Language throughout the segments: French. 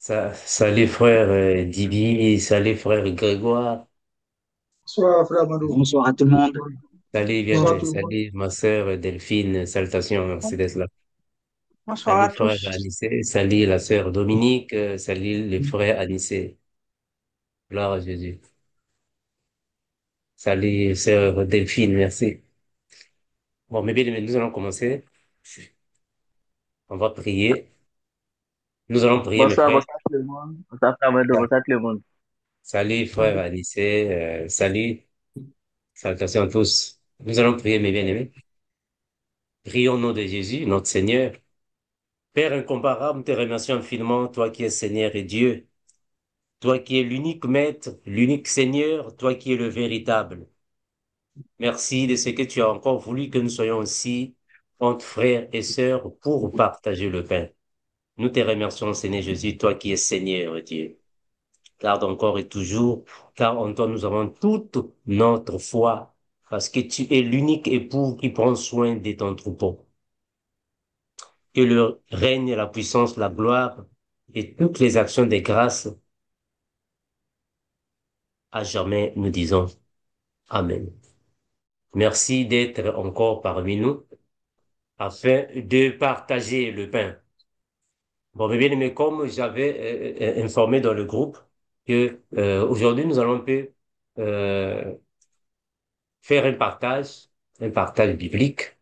Salut frère Dibi, salut frère Grégoire, Bonsoir, frère Amadou. Bonsoir à tout le monde. salut Bonsoir à bien-aimé, tout le monde. salut ma sœur Delphine, salutations, merci d'être là. Bonsoir Salut à frère tous. Anissé, salut la sœur Dominique, salut les frères Anissé, gloire à Jésus. Salut sœur Delphine, merci. Bon, mes bien-aimés, nous allons commencer, on va prier. Nous allons prier mes Bonsoir, frères. bonsoir tout le monde. Bonsoir, frère Mado, bonsoir tout le monde. Salut frère Anissé, salut, salutations à tous. Nous allons prier mes bien-aimés. Prions au nom de Jésus, notre Seigneur. Père incomparable, te remercions infiniment, toi qui es Seigneur et Dieu, toi qui es l'unique Maître, l'unique Seigneur, toi qui es le véritable. Merci de ce que tu as encore voulu que nous soyons aussi entre frères et sœurs pour partager le pain. Nous te remercions, Seigneur Jésus, toi qui es Seigneur et Dieu. Garde encore et toujours, car en toi nous avons toute notre foi, parce que tu es l'unique époux qui prend soin de ton troupeau. Que le règne, la puissance, la gloire et toutes les actions de grâce à jamais, nous disons Amen. Merci d'être encore parmi nous afin de partager le pain. Bon, mais bien aimé, comme j'avais informé dans le groupe que aujourd'hui nous allons un peu euh, faire un partage biblique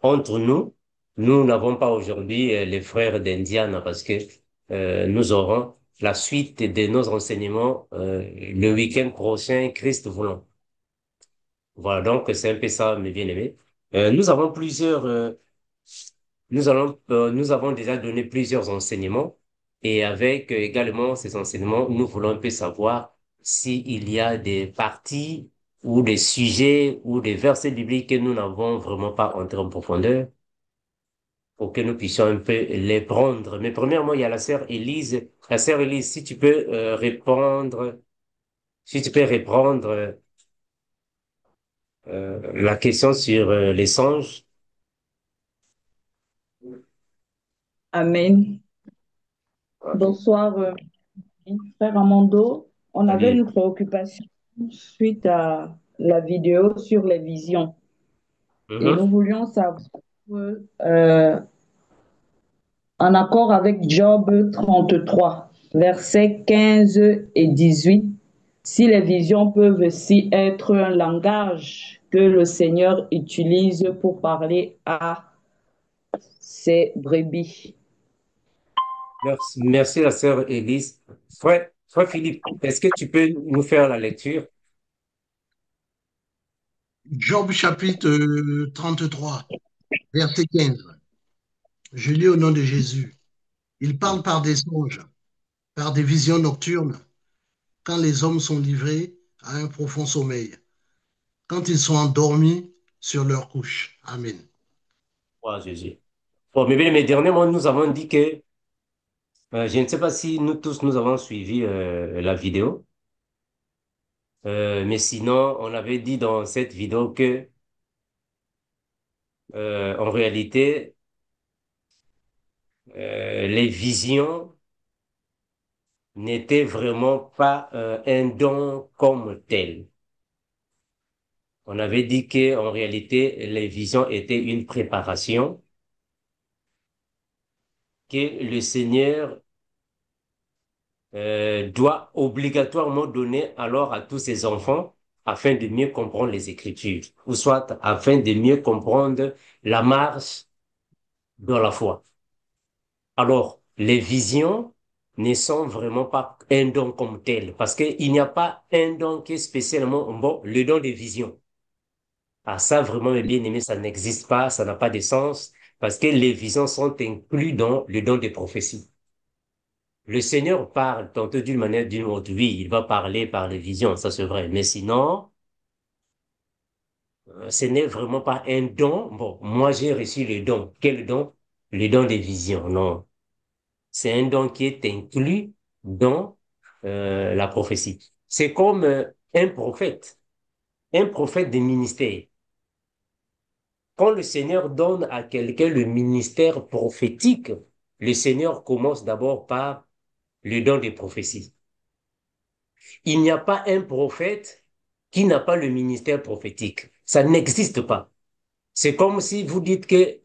entre nous. Nous n'avons pas aujourd'hui les frères d'Indiana parce que nous aurons la suite de nos enseignements le week-end prochain, Christ voulant. Voilà, donc c'est un peu ça, mes bien-aimés. Nous avons nous avons déjà donné plusieurs enseignements et avec également ces enseignements, nous voulons un peu savoir s'il y a des parties ou des sujets ou des versets bibliques que nous n'avons vraiment pas entré en profondeur pour que nous puissions un peu les prendre. Mais premièrement, il y a la sœur Élise. La sœur Élise, si tu peux si tu peux répondre la question sur les songes. Amen. Bonsoir, frère Amando. On avait Salut. une préoccupation suite à la vidéo sur les visions et Mhm. nous voulions savoir, euh, en accord avec Job 33, versets 15 et 18, si les visions peuvent aussi être un langage que le Seigneur utilise pour parler à ses brebis. Merci la sœur Élise. Frère Philippe, est-ce que tu peux nous faire la lecture? Job chapitre 33, verset 15. Je lis au nom de Jésus. Il parle par des songes, par des visions nocturnes, quand les hommes sont livrés à un profond sommeil, quand ils sont endormis sur leur couche. Amen. Oh, Jésus. Bon, mais dernièrement, nous avons dit que, je ne sais pas si nous tous, nous avons suivi la vidéo, mais sinon, on avait dit dans cette vidéo que, en réalité, les visions n'étaient vraiment pas un don comme tel. On avait dit que, en réalité, les visions étaient une préparation que le Seigneur doit obligatoirement donner alors à tous ses enfants afin de mieux comprendre les Écritures, ou soit afin de mieux comprendre la marche dans la foi. Alors, les visions ne sont vraiment pas un don comme tel, parce qu'il n'y a pas un don qui est spécialement, bon, le don des visions. Ah, ça, vraiment, mes bien-aimés, ça n'existe pas, ça n'a pas de sens, parce que les visions sont inclus dans le don des prophéties. Le Seigneur parle tantôt d'une manière d'une autre. Oui, il va parler par les visions, ça c'est vrai. Mais sinon, ce n'est vraiment pas un don. Bon, moi j'ai reçu le don. Quel don? Le don des visions. Non. C'est un don qui est inclus dans la prophétie. C'est comme un prophète des ministères. Quand le Seigneur donne à quelqu'un le ministère prophétique, le Seigneur commence d'abord par le don des prophéties. Il n'y a pas un prophète qui n'a pas le ministère prophétique. Ça n'existe pas. C'est comme si vous dites que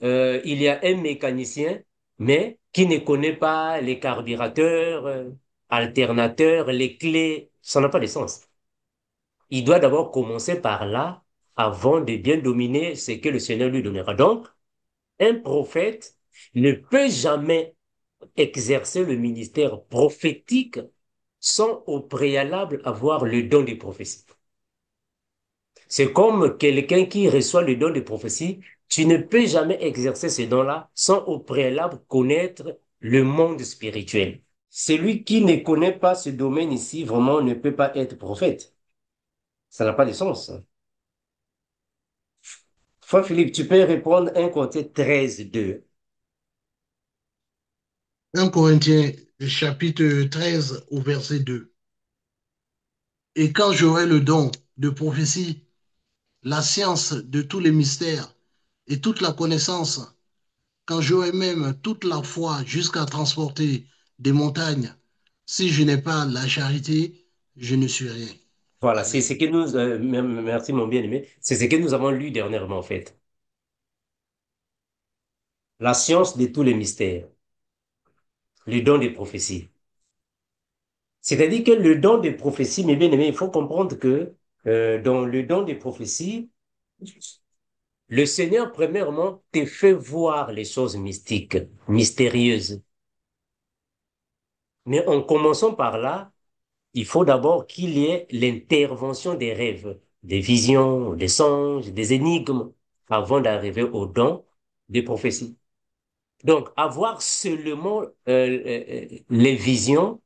il y a un mécanicien, mais qui ne connaît pas les carburateurs, alternateurs, les clés. Ça n'a pas de sens. Il doit d'abord commencer par là avant de bien dominer ce que le Seigneur lui donnera. Donc, un prophète ne peut jamais exercer le ministère prophétique sans au préalable avoir le don de prophétie. C'est comme quelqu'un qui reçoit le don de prophétie, tu ne peux jamais exercer ce don-là sans au préalable connaître le monde spirituel. Celui qui ne connaît pas ce domaine ici, vraiment, ne peut pas être prophète. Ça n'a pas de sens. Frère Philippe, tu peux répondre 1 Corinthiens 13, 2. 1 Corinthiens chapitre 13 au verset 2. Et quand j'aurai le don de prophétie, la science de tous les mystères et toute la connaissance, quand j'aurai même toute la foi jusqu'à transporter des montagnes, si je n'ai pas la charité, je ne suis rien. Voilà, c'est Amen. ce que nous, merci mon bien-aimé, c'est ce que nous avons lu dernièrement en fait. La science de tous les mystères, le don des prophéties. C'est-à-dire que le don des prophéties, mes bien-aimés, il faut comprendre que dans le don des prophéties, le Seigneur, premièrement, te fait voir les choses mystiques, mystérieuses. Mais en commençant par là, il faut d'abord qu'il y ait l'intervention des rêves, des visions, des songes, des énigmes, avant d'arriver au don des prophéties. Donc, avoir seulement les visions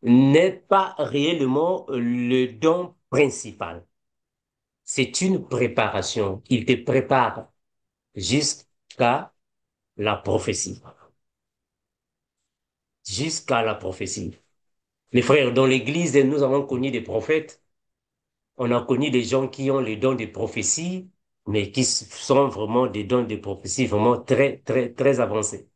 n'est pas réellement le don principal. C'est une préparation. Il te prépare jusqu'à la prophétie. Jusqu'à la prophétie. Les frères, dans l'Église, nous avons connu des prophètes. On a connu des gens qui ont les dons de prophétie, mais qui sont vraiment des dons de prophétie vraiment très, très, très avancés.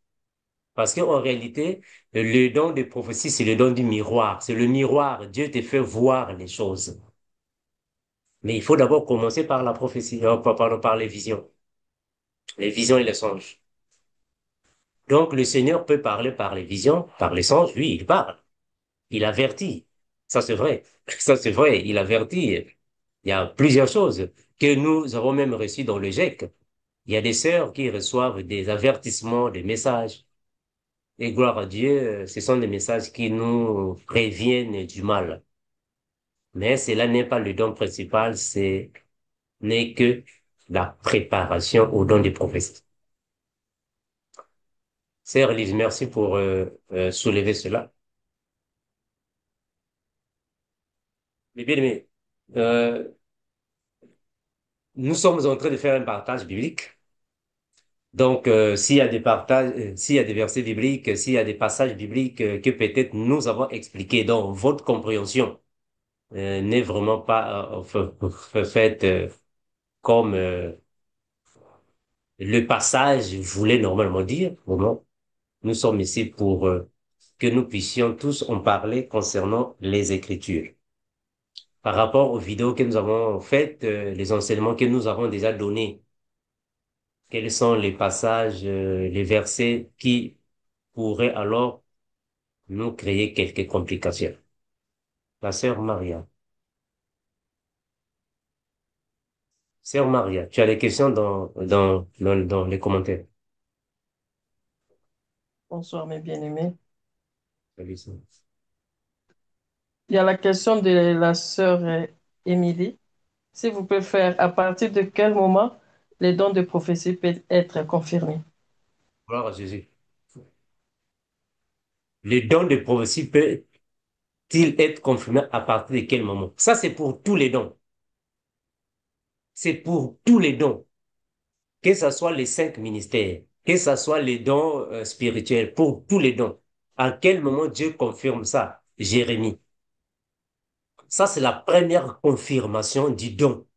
Parce qu'en réalité, le don de prophétie, c'est le don du miroir. C'est le miroir. Dieu te fait voir les choses. Mais il faut d'abord commencer par la prophétie, pardon, par les visions et les songes. Donc, le Seigneur peut parler par les visions, par les songes. Oui, il parle. Il avertit. Ça, c'est vrai. Ça, c'est vrai. Il avertit. Il y a plusieurs choses que nous avons même reçues dans le GEC. Il y a des sœurs qui reçoivent des avertissements, des messages. Et gloire à Dieu, ce sont des messages qui nous préviennent du mal. Mais cela n'est pas le don principal, c'est n'est que la préparation au don des prophéties. Sœur Elise, merci pour soulever cela. Mais bien aimé, euh, nous sommes en train de faire un partage biblique. Donc, s'il y a des partages, s'il y a des versets bibliques, s'il y a des passages bibliques que peut-être nous avons expliqués dans votre compréhension, n'est vraiment pas faite comme le passage voulait normalement dire. Vraiment, nous sommes ici pour que nous puissions tous en parler concernant les Écritures. Par rapport aux vidéos que nous avons faites, les enseignements que nous avons déjà donnés, quels sont les passages, les versets qui pourraient alors nous créer quelques complications. La sœur Maria. Sœur Maria, tu as des questions dans les commentaires. Bonsoir, mes bien-aimés. Salut, sœur. Il y a la question de la sœur Émilie. Si vous pouvez faire, à partir de quel moment les dons de prophétie peuvent être confirmés? Gloire à Jésus. Le don de prophétie peut-il être confirmé à partir de quel moment? Ça, c'est pour tous les dons. C'est pour tous les dons. Que ce soit les 5 ministères, que ce soit les dons spirituels, pour tous les dons. À quel moment Dieu confirme ça? Jérémie. Ça, c'est la première confirmation du don.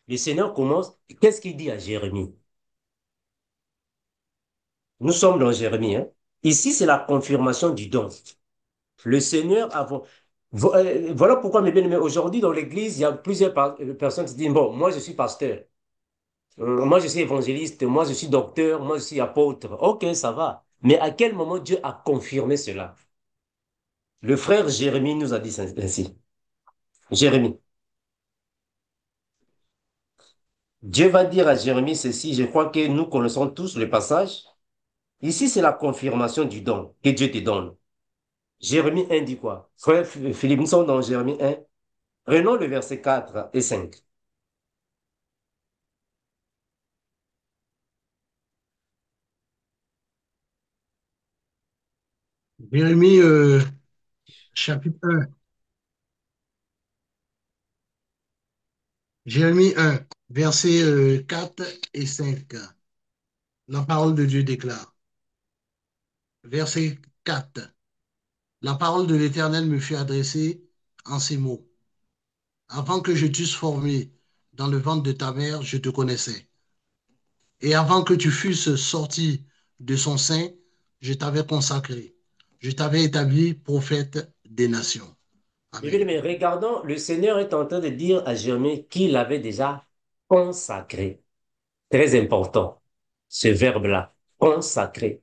Le Seigneur commence, qu'est-ce qu'il dit à Jérémie? Nous sommes dans Jérémie, hein. Ici, c'est la confirmation du don. Le Seigneur a... Voilà pourquoi, mes bien-aimés, aujourd'hui, dans l'Église, il y a plusieurs personnes qui se disent, bon, moi, je suis pasteur. Moi, je suis évangéliste. Moi, je suis docteur. Moi, je suis apôtre. OK, ça va. Mais à quel moment Dieu a confirmé cela? Le frère Jérémie nous a dit ainsi. Jérémie. Dieu va dire à Jérémie ceci. Je crois que nous connaissons tous le passage. Ici, c'est la confirmation du don que Dieu te donne. Jérémie 1 dit quoi? Frère Philippe, nous sommes dans Jérémie 1. Prenons le verset 4 et 5. Jérémie chapitre 1. Jérémie 1, versets 4 et 5. La parole de Dieu déclare. Verset 4. La parole de l'Éternel me fut adressée en ces mots. Avant que je t'eusse formé dans le ventre de ta mère, je te connaissais. Et avant que tu fusses sorti de son sein, je t'avais consacré. Je t'avais établi prophète des nations. Eh bien, Amen. mais regardons, le Seigneur est en train de dire à Jérémie qu'il avait déjà consacré. Très important, ce verbe-là, consacré.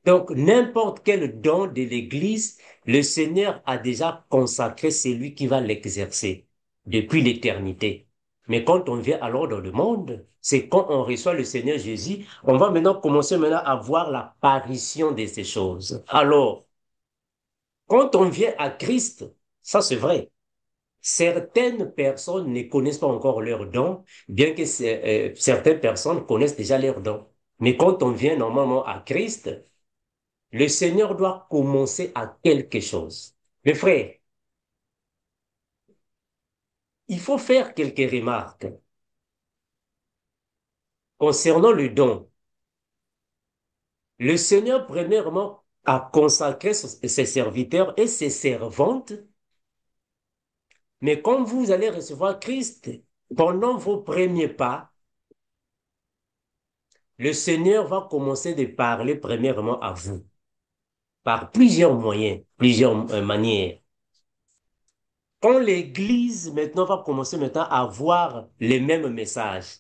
Donc, n'importe quel don de l'Église, le Seigneur a déjà consacré celui qui va l'exercer depuis l'éternité. Mais quand on vient alors dans le monde, c'est quand on reçoit le Seigneur Jésus, on va maintenant commencer maintenant à voir l'apparition de ces choses. Alors, quand on vient à Christ, ça c'est vrai. Certaines personnes ne connaissent pas encore leurs dons, bien que certaines personnes connaissent déjà leurs dons. Mais quand on vient normalement à Christ, le Seigneur doit commencer à quelque chose. Mes frères, il faut faire quelques remarques concernant le don. Le Seigneur, premièrement, a consacré ses serviteurs et ses servantes, mais quand vous allez recevoir Christ, pendant vos premiers pas, le Seigneur va commencer de parler premièrement à vous, par plusieurs moyens, plusieurs manières. Quand l'Église maintenant va commencer maintenant à avoir les mêmes messages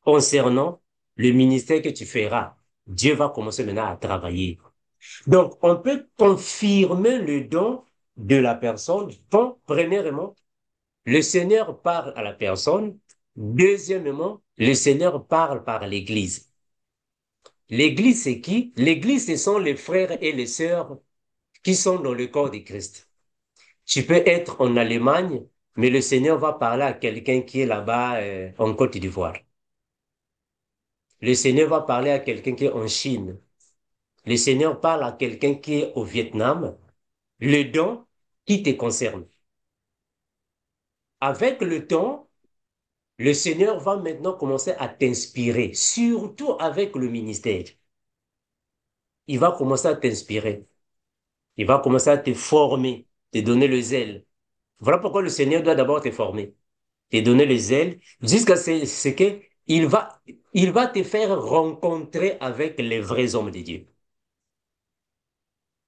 concernant le ministère que tu feras, Dieu va commencer maintenant à travailler. Donc, on peut confirmer le don de la personne quand, premièrement, le Seigneur parle à la personne. Deuxièmement, le Seigneur parle par l'Église. L'Église, c'est qui? L'Église, ce sont les frères et les sœurs qui sont dans le corps de Christ. Tu peux être en Allemagne, mais le Seigneur va parler à quelqu'un qui est là-bas en Côte d'Ivoire. Le Seigneur va parler à quelqu'un qui est en Chine. Le Seigneur parle à quelqu'un qui est au Vietnam. Le don qui te concerne. Avec le temps, le Seigneur va maintenant commencer à t'inspirer, surtout avec le ministère. Il va commencer à t'inspirer. Il va commencer à te former, te donner le zèle. Voilà pourquoi le Seigneur doit d'abord te former, te donner le zèle, jusqu'à ce que il va te faire rencontrer avec les vrais hommes de Dieu.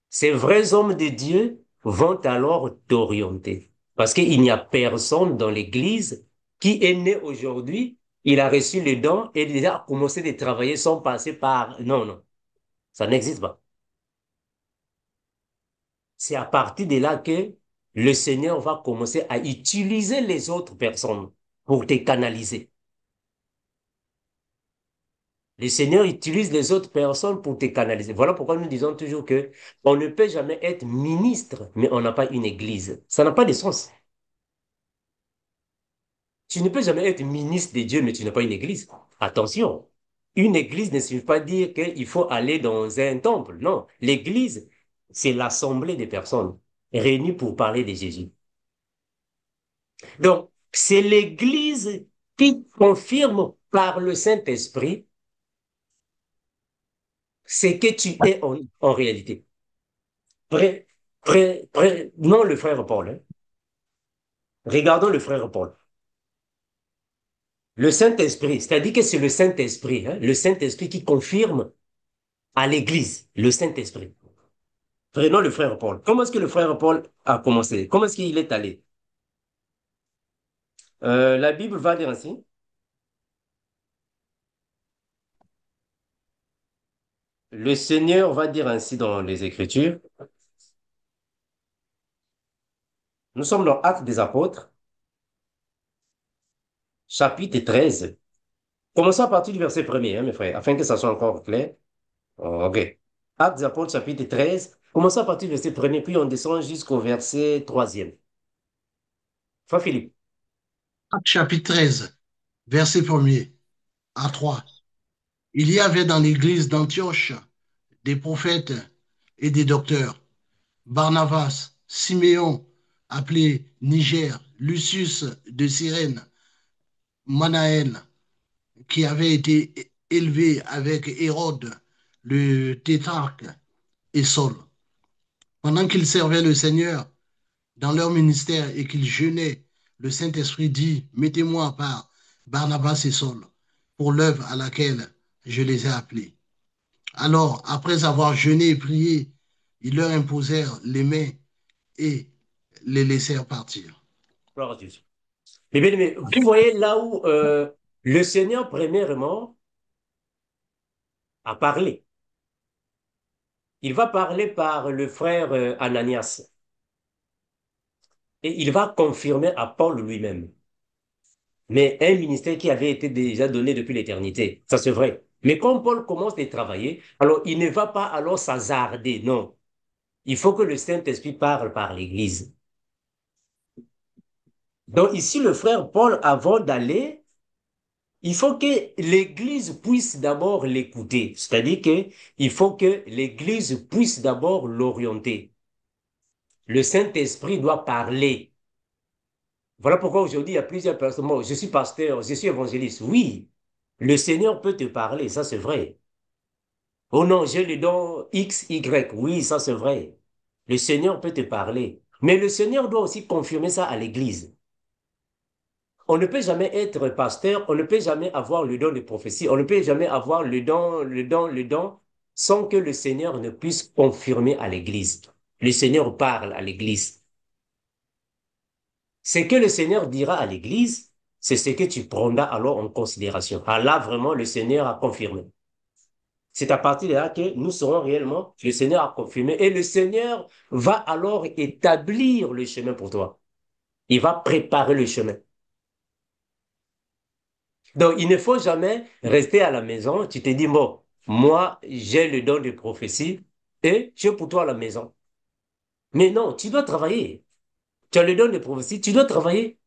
Ces vrais hommes de Dieu vont alors t'orienter. Parce qu'il n'y a personne dans l'Église qui est né aujourd'hui, il a reçu le don et il a commencé de travailler sans passer par... Non, non, ça n'existe pas. C'est à partir de là que le Seigneur va commencer à utiliser les autres personnes pour te canaliser. Le Seigneur utilise les autres personnes pour te canaliser. Voilà pourquoi nous disons toujours que on ne peut jamais être ministre, mais on n'a pas une église. Ça n'a pas de sens. Tu ne peux jamais être ministre de Dieu, mais tu n'as pas une église. Attention. Une église ne signifie pas dire qu'il faut aller dans un temple. Non. L'église, c'est l'assemblée des personnes réunies pour parler de Jésus. Donc, c'est l'église qui confirme par le Saint-Esprit ce que tu es en réalité. Non le frère Paul. Hein. Regardons le frère Paul. Le Saint-Esprit, c'est-à-dire que c'est le Saint-Esprit, hein, le Saint-Esprit qui confirme à l'Église, le Saint-Esprit. Prenons le frère Paul. Comment est-ce que le frère Paul a commencé? Comment est-ce qu'il est allé? La Bible va dire ainsi. Le Seigneur va dire ainsi dans les Écritures. Nous sommes dans Actes des Apôtres, chapitre 13. Commençons à partir du verset premier, hein, mes frères, afin que ça soit encore clair. Oh, OK. Actes des Apôtres, chapitre 13. Commençons à partir du verset premier, puis on descend jusqu'au verset troisième. Frère Philippe. Actes chapitre 13, verset 1er à 3. Il y avait dans l'église d'Antioche des prophètes et des docteurs. Barnabas, Siméon, appelé Niger, Lucius de Cyrène, Manaël, qui avait été élevé avec Hérode, le tétrarque, et Saul. Pendant qu'ils servaient le Seigneur dans leur ministère et qu'ils jeûnaient, le Saint-Esprit dit, mettez-moi à part Barnabas et Saul pour l'œuvre à laquelle je les ai appelés. Alors, après avoir jeûné et prié, ils leur imposèrent les mains et les laissèrent partir. Gloire à Dieu. Mais bien aimé, vous voyez là où le Seigneur, premièrement, a parlé. Il va parler par le frère Ananias. Et il va confirmer à Paul lui-même. Mais un ministère qui avait été déjà donné depuis l'éternité, ça c'est vrai. Mais quand Paul commence à travailler, alors il ne va pas alors s'hasarder, non. Il faut que le Saint-Esprit parle par l'Église. Donc ici, le frère Paul, avant d'aller, il faut que l'Église puisse d'abord l'écouter. C'est-à-dire qu'il faut que l'Église puisse d'abord l'orienter. Le Saint-Esprit doit parler. Voilà pourquoi aujourd'hui, il y a plusieurs personnes. Moi, je suis pasteur, je suis évangéliste. Oui, le Seigneur peut te parler, ça c'est vrai. Oh non, j'ai le don X, Y. Oui, ça c'est vrai. Le Seigneur peut te parler. Mais le Seigneur doit aussi confirmer ça à l'Église. On ne peut jamais être pasteur, on ne peut jamais avoir le don de prophétie, on ne peut jamais avoir le don, sans que le Seigneur ne puisse confirmer à l'Église. Le Seigneur parle à l'Église. Ce que le Seigneur dira à l'Église, c'est ce que tu prendras alors en considération. Ah là, vraiment, le Seigneur a confirmé. C'est à partir de là que nous saurons réellement que le Seigneur a confirmé et le Seigneur va alors établir le chemin pour toi. Il va préparer le chemin. Donc, il ne faut jamais rester à la maison. Tu te dis, bon, moi, j'ai le don de prophétie et je suis pour toi à la maison. Mais non, tu dois travailler. Tu as le don de prophétie, tu dois travailler.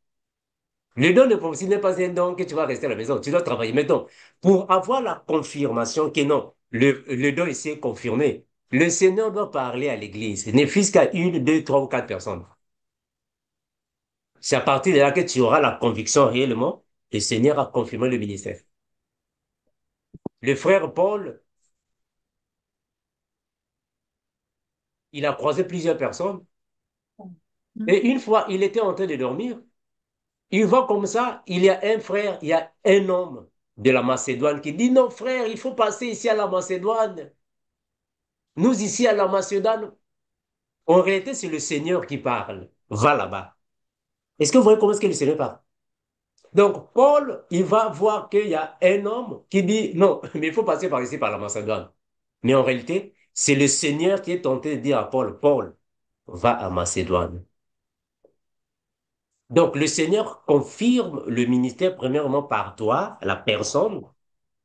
Le don de prophétie n'est pas un don que tu vas rester à la maison. Tu dois travailler. Maintenant, pour avoir la confirmation que non, le don ici est confirmé, le Seigneur doit parler à l'Église. Ne fût-ce qu'à une, deux, trois ou quatre personnes. C'est à partir de là que tu auras la conviction réellement, le Seigneur a confirmé le ministère. Le frère Paul, il a croisé plusieurs personnes. Et une fois, il était en train de dormir. Il voit comme ça, il y a un frère, il y a un homme de la Macédoine qui dit, non frère, il faut passer ici à la Macédoine. Nous ici à la Macédoine, en réalité, c'est le Seigneur qui parle. Va là-bas. Est-ce que vous voyez comment est-ce que le Seigneur parle? Donc, Paul, il va voir qu'il y a un homme qui dit, non, mais il faut passer par ici, par la Macédoine. Mais en réalité, c'est le Seigneur qui est tenté de dire à Paul, Paul, va à Macédoine. Donc, le Seigneur confirme le ministère premièrement par toi, la personne,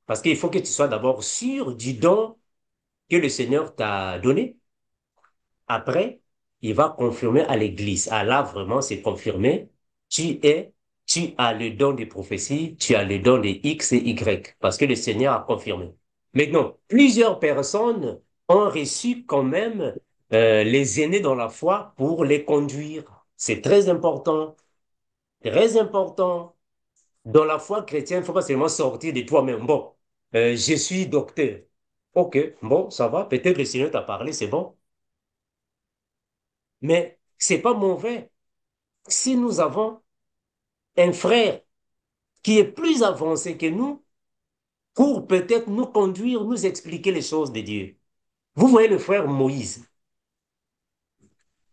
parce qu'il faut que tu sois d'abord sûr du don que le Seigneur t'a donné. Après, il va confirmer à l'Église. Ah là, vraiment, c'est confirmé. Tu es, tu as le don des prophéties, tu as le don des X et Y, parce que le Seigneur a confirmé. Maintenant, plusieurs personnes ont reçu quand même les aînés dans la foi pour les conduire. C'est très important. Très important. Dans la foi chrétienne, il ne faut pas seulement sortir de toi-même. Bon, je suis docteur. OK, bon, ça va. Peut-être le Seigneur t'a parlé, c'est bon. Mais c'est pas mauvais. Si nous avons un frère qui est plus avancé que nous pour peut-être nous conduire, nous expliquer les choses de Dieu. Vous voyez le frère Moïse.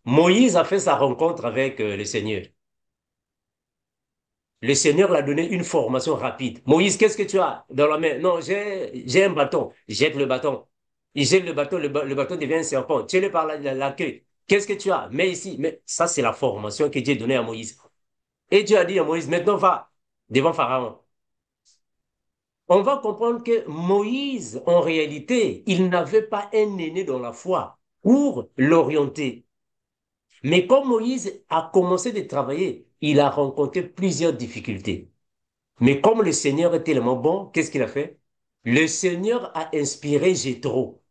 Moïse a fait sa rencontre avec le Seigneur. Le Seigneur l'a donné une formation rapide. Moïse, qu'est-ce que tu as dans la main? Non, j'ai un bâton. Jette le bâton. Il jette le bâton, le bâton devient un serpent. Tiens-le par la queue. Qu'est-ce que tu as? Mets ici. Mais ça, c'est la formation que Dieu a donnée à Moïse. Et Dieu a dit à Moïse, maintenant va devant Pharaon. On va comprendre que Moïse, en réalité, il n'avait pas un aîné dans la foi pour l'orienter. Mais quand Moïse a commencé de travailler, il a rencontré plusieurs difficultés. Mais comme le Seigneur est tellement bon, qu'est-ce qu'il a fait? Le Seigneur a inspiré Jéthro.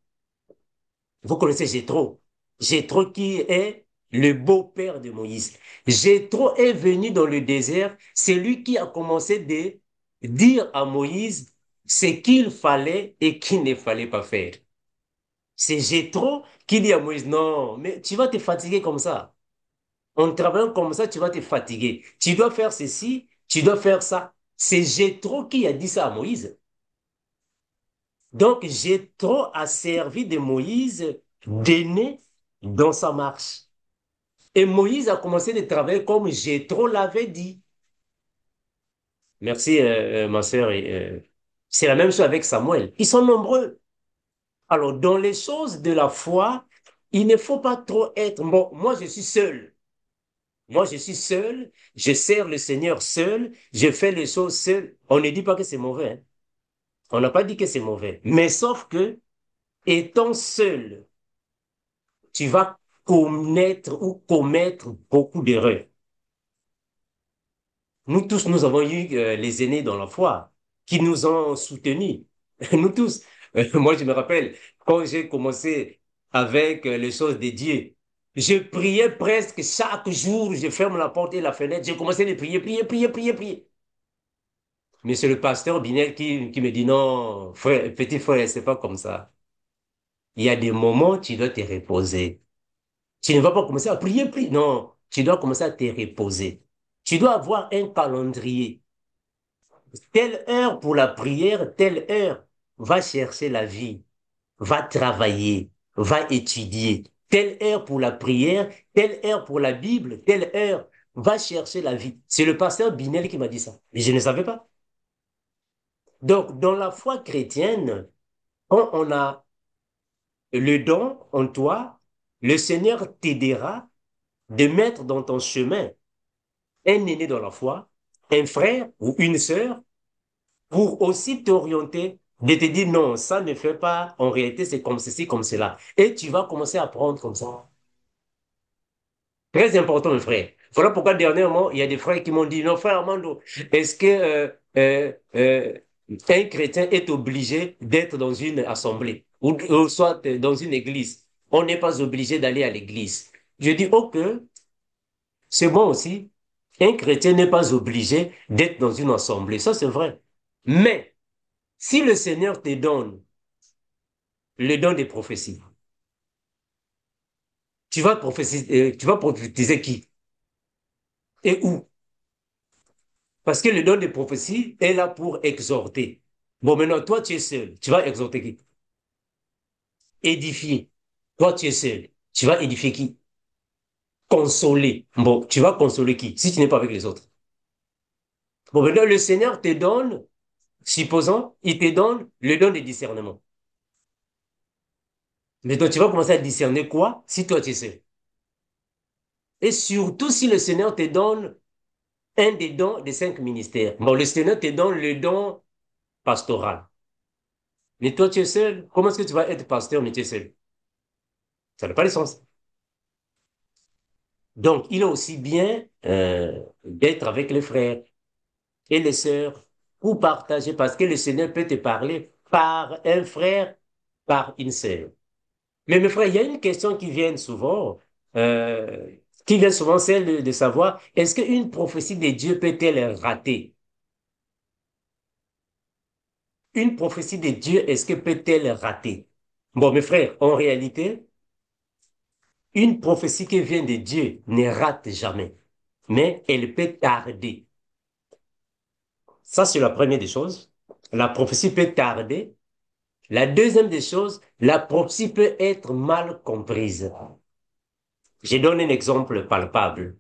Vous connaissez Jéthro. Jéthro qui est le beau-père de Moïse. Jéthro est venu dans le désert. C'est lui qui a commencé de dire à Moïse ce qu'il fallait et qu'il ne fallait pas faire. C'est Jéthro qui dit à Moïse, non, mais tu vas te fatiguer comme ça. En travaillant comme ça, tu vas te fatiguer. Tu dois faire ceci, tu dois faire ça. C'est Jéthro qui a dit ça à Moïse. Donc, Jéthro a servi de Moïse d'aîné dans sa marche. Et Moïse a commencé de travailler comme Jéthro l'avait dit. Merci, ma sœur. C'est la même chose avec Samuel. Ils sont nombreux. Alors, dans les choses de la foi, il ne faut pas trop être... Bon, moi, je suis seul. Moi, je suis seul. Je sers le Seigneur seul. Je fais les choses seul. On ne dit pas que c'est mauvais, hein. On n'a pas dit que c'est mauvais. Mais sauf que, étant seul, tu vas connaître ou commettre beaucoup d'erreurs. Nous tous, nous avons eu les aînés dans la foi qui nous ont soutenus. Nous tous. Moi, je me rappelle, quand j'ai commencé avec les choses de Dieu, je priais presque chaque jour, je ferme la porte et la fenêtre, j'ai commencé à prier, prier, prier, prier, prier. Mais c'est le pasteur Binel qui me dit non, frère, petit frère, c'est pas comme ça. Il y a des moments, tu dois te reposer. Tu ne vas pas commencer à prier, prier. Non, tu dois commencer à te reposer. Tu dois avoir un calendrier. Telle heure pour la prière, telle heure. Va chercher la vie, va travailler, va étudier. Telle heure pour la prière, telle heure pour la Bible, telle heure. Va chercher la vie. C'est le pasteur Binel qui m'a dit ça. Mais je ne savais pas. Donc, dans la foi chrétienne, quand on a le don en toi, le Seigneur t'aidera de mettre dans ton chemin un aîné dans la foi, un frère ou une sœur, pour aussi t'orienter, de te dire non, ça ne fait pas, en réalité c'est comme ceci, comme cela. Et tu vas commencer à apprendre comme ça. Très important, mes frères. Voilà pourquoi dernièrement, il y a des frères qui m'ont dit, non, frère Armando, est-ce que un chrétien est obligé d'être dans une assemblée ou soit dans une église? On n'est pas obligé d'aller à l'église. Je dis, ok, c'est bon aussi. Un chrétien n'est pas obligé d'être dans une assemblée. Ça, c'est vrai. Mais, si le Seigneur te donne le don des prophéties, tu vas prophétiser qui? Et où? Parce que le don des prophéties est là pour exhorter. Bon, maintenant, toi, tu es seul. Tu vas exhorter qui? Édifier. Toi, tu es seul. Tu vas édifier qui? Consoler. Bon, tu vas consoler qui? Si tu n'es pas avec les autres. Bon, maintenant, le Seigneur te donne, supposons, il te donne le don de discernement. Mais toi, tu vas commencer à discerner quoi si toi, tu es seul? Et surtout si le Seigneur te donne un des dons des 5 ministères. Bon, le Seigneur te donne le don pastoral. Mais toi, tu es seul. Comment est-ce que tu vas être pasteur, mais tu es seul? Ça n'a pas de sens. Donc, il est aussi bien d'être avec les frères et les sœurs pour partager, parce que le Seigneur peut te parler par un frère, par une sœur. Mais mes frères, il y a une question euh, qui vient souvent, celle de savoir, est-ce qu'une prophétie de Dieu peut-elle rater? Une prophétie de Dieu, est-ce que peut-elle rater? Bon, mes frères, en réalité, une prophétie qui vient de Dieu ne rate jamais, mais elle peut tarder. Ça, c'est la première des choses. La prophétie peut tarder. La deuxième des choses, la prophétie peut être mal comprise. Je donne un exemple palpable.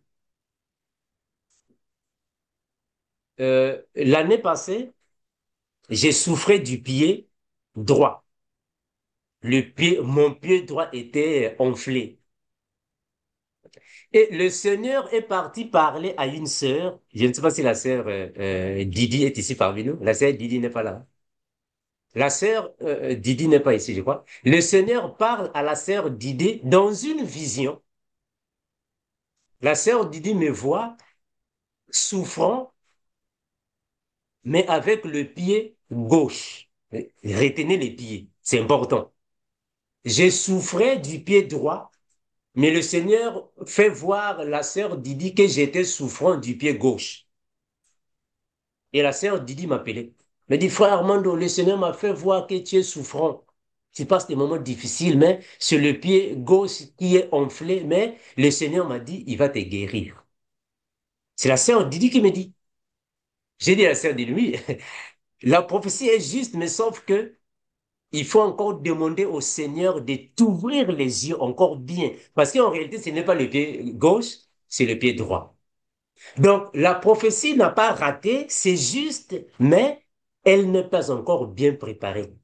L'année passée, j'ai souffert du pied droit. Mon pied droit était enflé. Et le Seigneur est parti parler à une sœur. Je ne sais pas si la sœur Didi est ici parmi nous. La sœur Didi n'est pas là. La sœur Didi n'est pas ici, je crois. Le Seigneur parle à la sœur Didi dans une vision. La sœur Didi me voit souffrant, mais avec le pied gauche. Retenez les pieds, c'est important. J'ai souffert du pied droit, mais le Seigneur fait voir la sœur Didi que j'étais souffrant du pied gauche. Et la sœur Didi m'appelait. Me dit, frère Armando, le Seigneur m'a fait voir que tu es souffrant. Tu passes des moments difficiles, mais c'est le pied gauche qui est enflé, mais le Seigneur m'a dit, il va te guérir. C'est la sœur Didi qui me dit. J'ai dit à la sœur Didi, oui, la prophétie est juste, mais sauf que il faut encore demander au Seigneur de t'ouvrir les yeux encore bien. Parce qu'en réalité, ce n'est pas le pied gauche, c'est le pied droit. Donc, la prophétie n'a pas raté, c'est juste, mais elle n'est pas encore bien préparée.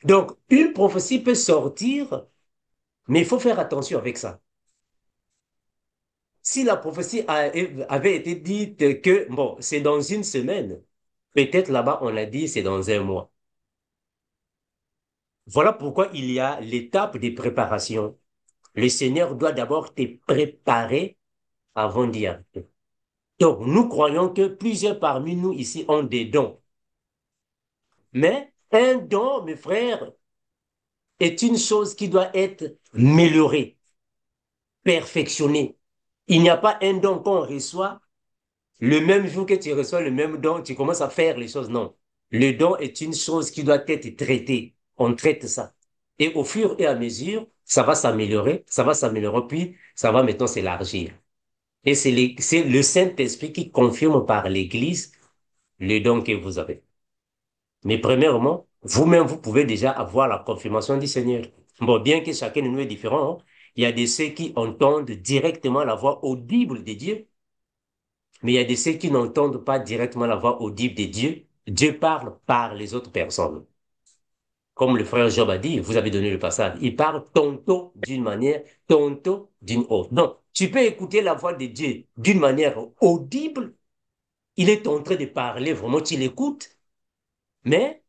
Donc, une prophétie peut sortir, mais il faut faire attention avec ça. Si la prophétie avait été dite que, bon, c'est dans une semaine, peut-être là-bas, on a dit c'est dans un mois. Voilà pourquoi il y a l'étape de préparation. Le Seigneur doit d'abord te préparer avant d'y arriver. Donc, nous croyons que plusieurs parmi nous ici ont des dons. Mais un don, mes frères, est une chose qui doit être améliorée, perfectionnée. Il n'y a pas un don qu'on reçoit, le même jour que tu reçois le même don, tu commences à faire les choses. Non. Le don est une chose qui doit être traitée. On traite ça. Et au fur et à mesure, ça va s'améliorer, puis ça va maintenant s'élargir. Et c'est le Saint-Esprit qui confirme par l'Église le don que vous avez. Mais premièrement, vous-même, vous pouvez déjà avoir la confirmation du Seigneur. Bon, bien que chacun de nous est différent, hein, il y a de ceux qui entendent directement la voix audible de Dieu, mais il y a de ceux qui n'entendent pas directement la voix audible de Dieu. Dieu parle par les autres personnes. Comme le frère Job a dit, vous avez donné le passage, il parle tantôt d'une manière, tantôt d'une autre. Donc, tu peux écouter la voix de Dieu d'une manière audible, il est en train de parler, vraiment, tu l'écoutes, mais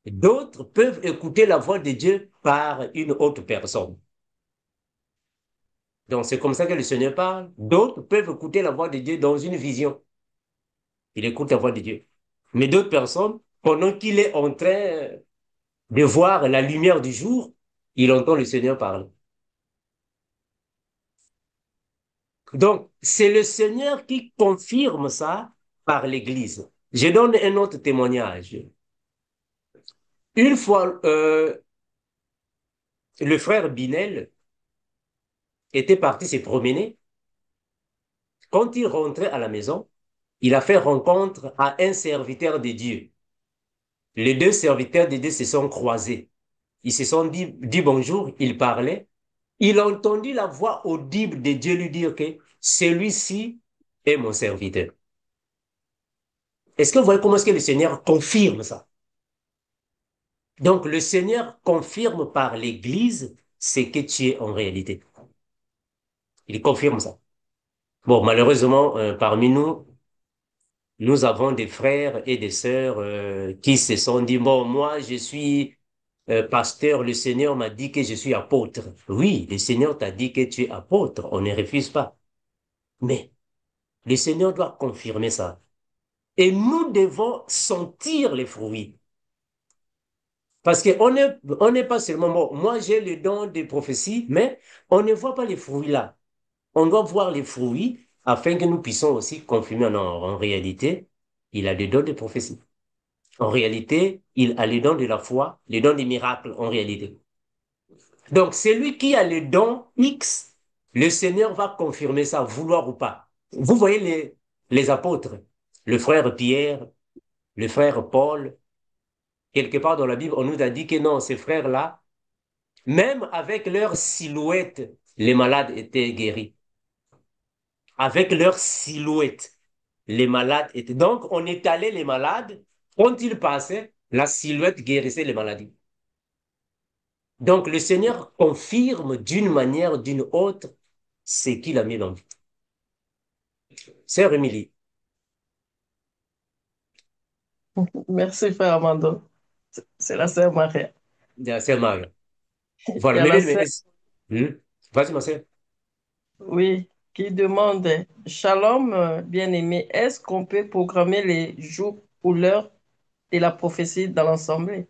d'autres peuvent écouter la voix de Dieu par une autre personne. Donc, c'est comme ça que le Seigneur parle. D'autres peuvent écouter la voix de Dieu dans une vision. Il écoute la voix de Dieu. Mais d'autres personnes, pendant qu'il est en train de voir la lumière du jour, il entend le Seigneur parler. Donc, c'est le Seigneur qui confirme ça par l'Église. Je donne un autre témoignage. Une fois, le frère Binel était parti se promener. Quand il rentrait à la maison, il a fait rencontre à un serviteur de Dieu. Les deux serviteurs de Dieu se sont croisés. Ils se sont dit bonjour, ils parlaient. Il a entendu la voix audible de Dieu lui dire que celui-ci est mon serviteur. Est-ce que vous voyez comment est-ce que le Seigneur confirme ça? Donc le Seigneur confirme par l'Église ce que tu es en réalité. Il confirme ça. Bon, malheureusement, parmi nous, nous avons des frères et des sœurs qui se sont dit, bon, moi, je suis pasteur, le Seigneur m'a dit que je suis apôtre. Oui, le Seigneur t'a dit que tu es apôtre, on ne refuse pas. Mais le Seigneur doit confirmer ça. Et nous devons sentir les fruits. Parce on n'est pas seulement, bon, moi j'ai le don de prophétie, mais on ne voit pas les fruits là. On doit voir les fruits afin que nous puissions aussi confirmer, non, en réalité, il a le don de prophétie. En réalité, il a le don de la foi, le don des miracles en réalité. Donc, celui qui a le don X, le Seigneur va confirmer ça, vouloir ou pas. Vous voyez les apôtres. le frère Pierre, le frère Paul. Quelque part dans la Bible, on nous a dit que non, ces frères-là, même avec leur silhouette, les malades étaient guéris. Avec leur silhouette, les malades étaient. Donc, on étalait les malades. Quand ils passaient, la silhouette guérissait les maladies. Donc, le Seigneur confirme d'une manière ou d'une autre ce qu'il a mis dans vous. Sœur Émilie, Merci, frère Amando. C'est la sœur Maria. sœur Maria. Il Voilà, y a mais la bien, mais sœur, vas-y, ma sœur. oui, qui demande, Shalom, bien-aimé, est-ce qu'on peut programmer les jours ou l'heure de la prophétie dans l'Assemblée?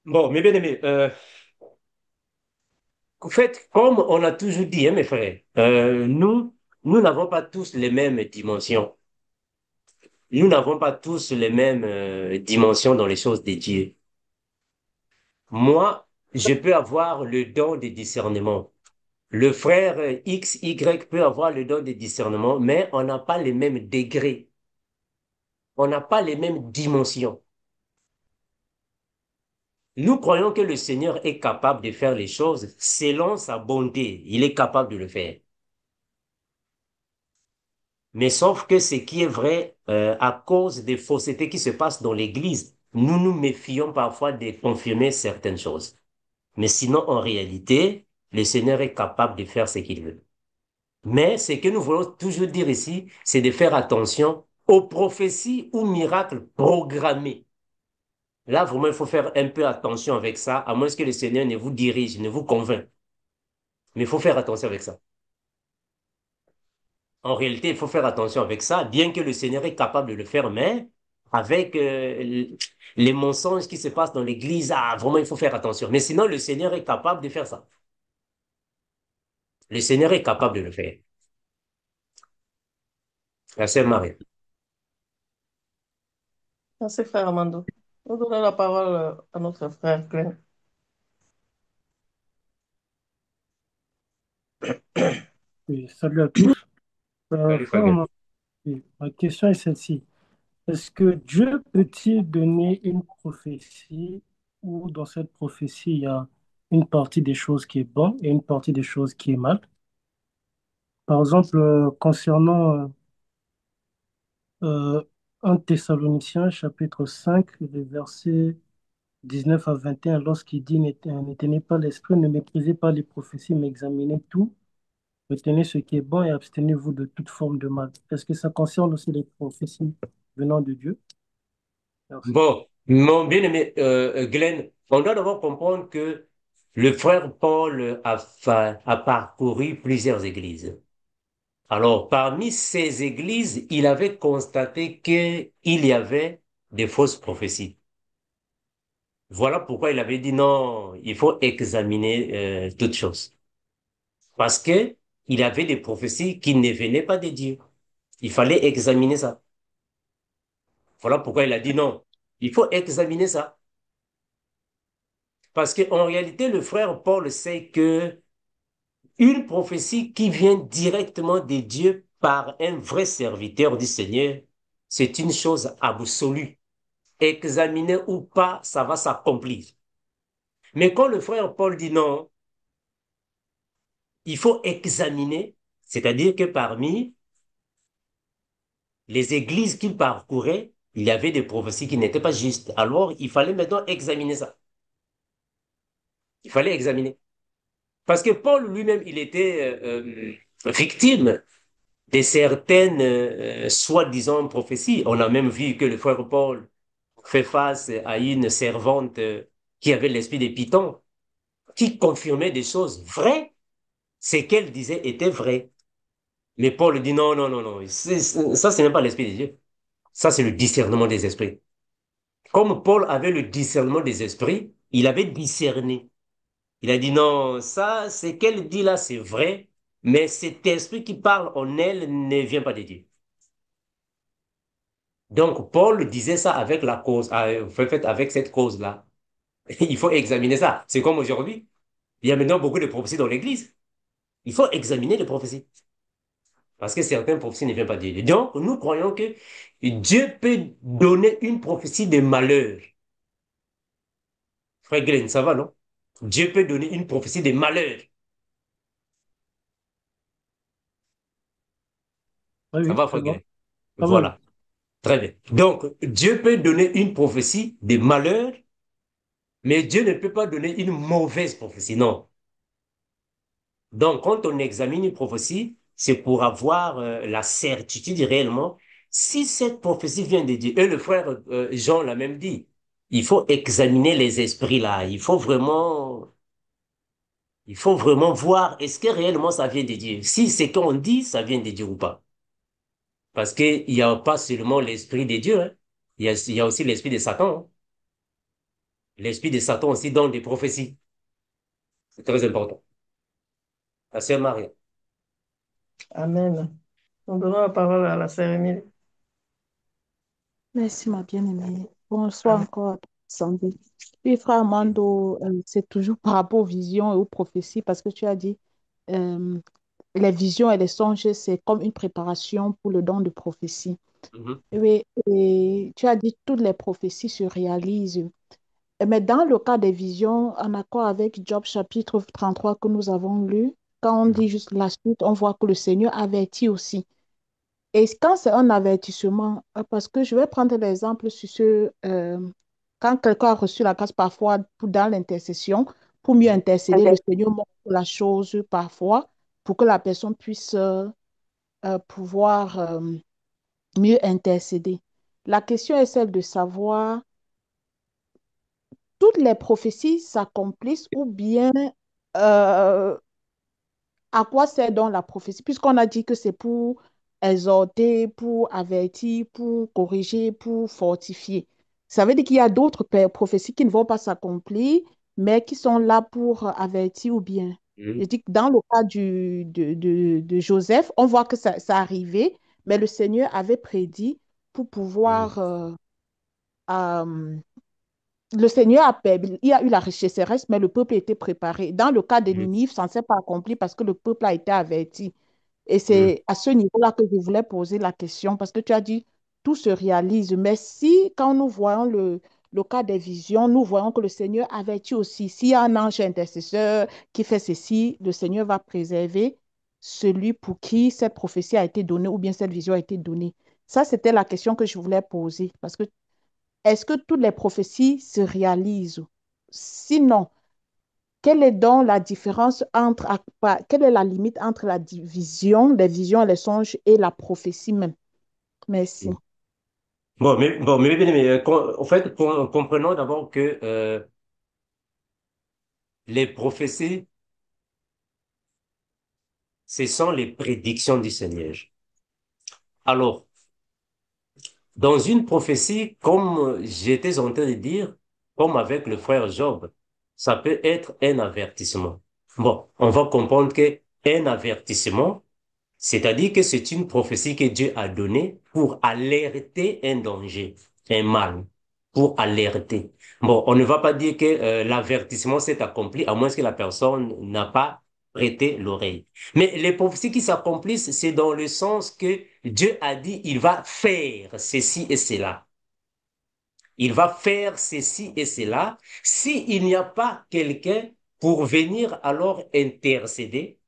Bon, mes bien-aimés, en fait, comme on a toujours dit, hein, mes frères, nous n'avons pas tous les mêmes dimensions. Nous n'avons pas tous les mêmes dimensions dans les choses de Dieu. Moi, je peux avoir le don de discernement. Le frère X, Y peut avoir le don de discernement, mais on n'a pas les mêmes degrés. On n'a pas les mêmes dimensions. Nous croyons que le Seigneur est capable de faire les choses selon sa bonté. Il est capable de le faire. Mais sauf que ce qui est vrai, à cause des faussetés qui se passent dans l'Église, nous nous méfions parfois de confirmer certaines choses. Mais sinon, en réalité, le Seigneur est capable de faire ce qu'il veut. Mais ce que nous voulons toujours dire ici, c'est de faire attention aux prophéties ou miracles programmés. Là, vraiment, il faut faire un peu attention avec ça, à moins que le Seigneur ne vous dirige, ne vous convainc. Mais il faut faire attention avec ça. En réalité, il faut faire attention avec ça, bien que le Seigneur est capable de le faire, mais avec les mensonges qui se passent dans l'Église, ah, vraiment, il faut faire attention. Mais sinon, le Seigneur est capable de faire ça. Le Seigneur est capable de le faire. La sœur Marie. Merci, frère Amando. Nous donnons la parole à notre frère Glenn. Oui, salut à tous. Salut, Frère Fabien. Amand, oui, ma question est celle-ci. Est-ce que Dieu peut-il donner une prophétie où dans cette prophétie, il y a une partie des choses qui est bonne et une partie des choses qui est mal? Par exemple, concernant euh, 1 Thessaloniciens chapitre 5, les versets 19 à 21, lorsqu'il dit n'éteignez pas l'esprit, ne méprisez pas les prophéties, mais examinez tout. Retenez ce qui est bon et abstenez-vous de toute forme de mal. Est-ce que ça concerne aussi les prophéties venant de Dieu? Merci. Bon, mon bien-aimé Glenn, on doit d'abord comprendre que le frère Paul a parcouru plusieurs églises. Alors, parmi ces églises, il avait constaté qu'il y avait des fausses prophéties. Voilà pourquoi il avait dit non, il faut examiner toutes choses. Parce que il avait des prophéties qui ne venaient pas de Dieu. Il fallait examiner ça. Voilà pourquoi il a dit non, il faut examiner ça. Parce qu'en réalité, le frère Paul sait que une prophétie qui vient directement de Dieu par un vrai serviteur du Seigneur, c'est une chose absolue. Examiner ou pas, ça va s'accomplir. Mais quand le frère Paul dit non, il faut examiner, c'est-à-dire que parmi les églises qu'il parcourait, il y avait des prophéties qui n'étaient pas justes. Alors, il fallait maintenant examiner ça. Il fallait examiner. Parce que Paul lui-même, il était victime de certaines soi-disant prophéties. On a même vu que le frère Paul fait face à une servante qui avait l'esprit de Python, qui confirmait des choses vraies. Ce qu'elle disait était vrai. Mais Paul dit non, non, non, non. Ça, ce n'est pas l'esprit de Dieu. Ça, c'est le discernement des esprits. Comme Paul avait le discernement des esprits, il avait discerné. Il a dit non, ça, ce qu'elle dit là, c'est vrai, mais cet esprit qui parle en elle ne vient pas de Dieu. Donc, Paul disait ça avec la cause, en fait, avec cette cause-là. Il faut examiner ça. C'est comme aujourd'hui. Il y a maintenant beaucoup de prophéties dans l'Église. Il faut examiner les prophéties. Parce que certaines prophéties ne viennent pas de Dieu. Donc, nous croyons que Dieu peut donner une prophétie de malheur. Frère Glenn, ça va, non? Dieu peut donner une prophétie de malheur. Oui, Ça oui, va, ça Frère va. Glenn? Ça va, oui. Voilà. Très bien. Donc, Dieu peut donner une prophétie de malheur, mais Dieu ne peut pas donner une mauvaise prophétie. Non. Donc, quand on examine une prophétie, c'est pour avoir la certitude réellement si cette prophétie vient de Dieu. Et le frère Jean l'a même dit. Il faut examiner les esprits là. Il faut vraiment voir est-ce que réellement ça vient de Dieu. Si c'est qu'on dit, ça vient de Dieu ou pas. Parce qu'il n'y a pas seulement l'esprit de Dieu, hein. Il y a aussi l'esprit de Satan, hein. L'esprit de Satan aussi donne des prophéties. C'est très important. La sœur Marie. Amen. Nous donnons la parole à la sœur Émilie. Merci, ma bien-aimée. Bonsoir Amen. encore à tous, Sandy. Oui, frère Mando, c'est toujours par rapport aux visions et aux prophéties, parce que tu as dit, euh, les visions et les songes, c'est comme une préparation pour le don de prophétie. Mhm, Oui, et tu as dit, toutes les prophéties se réalisent. Mais dans le cas des visions, en accord avec Job chapitre 33 que nous avons lu, quand on mhm, lit juste la suite, on voit que le Seigneur avertit aussi. Et quand c'est un avertissement, parce que je vais prendre l'exemple sur quand quelqu'un a reçu la grâce parfois dans l'intercession, pour mieux mhm, intercéder, le Seigneur montre la chose parfois pour que la personne puisse pouvoir mieux intercéder. La question est celle de savoir, toutes les prophéties s'accomplissent ou bien euh, à quoi sert donc la prophétie? Puisqu'on a dit que c'est pour exhorter, pour avertir, pour corriger, pour fortifier. Ça veut dire qu'il y a d'autres prophéties qui ne vont pas s'accomplir, mais qui sont là pour avertir ou bien. mhm, Je dis que dans le cas de Joseph, on voit que ça arrivait, mais le Seigneur avait prédit pour pouvoir mhm, euh, le Seigneur a permis, il y a eu la sécheresse, mais le peuple était préparé. Dans le cas de mhm, Ninive, ça ne s'est pas accompli parce que le peuple a été averti. Et mhm, c'est à ce niveau-là que je voulais poser la question, parce que tu as dit, tout se réalise. Mais si, quand nous voyons le cas des visions, nous voyons que le Seigneur avertit aussi, s'il y a un ange intercesseur qui fait ceci, le Seigneur va préserver celui pour qui cette prophétie a été donnée ou bien cette vision a été donnée. Ça, c'était la question que je voulais poser, parce que est-ce que toutes les prophéties se réalisent? Sinon, quelle est donc la différence quelle est la limite entre la division, les visions, les songes et la prophétie même? Merci. mhm. Bon, mais, en fait, comprenons d'abord que les prophéties, ce sont les prédictions du Seigneur. Alors, dans une prophétie, comme j'étais en train de dire, comme avec le frère Job, ça peut être un avertissement. Bon, on va comprendre que un avertissement, c'est-à-dire que c'est une prophétie que Dieu a donnée pour alerter un danger, un mal, pour alerter. Bon, on ne va pas dire que l'avertissement s'est accompli à moins que la personne n'a pas prêté l'oreille. Mais les prophéties qui s'accomplissent, c'est dans le sens que Dieu a dit, il va faire ceci et cela. Il va faire ceci et cela. S'il n'y a pas quelqu'un pour venir alors intercéder,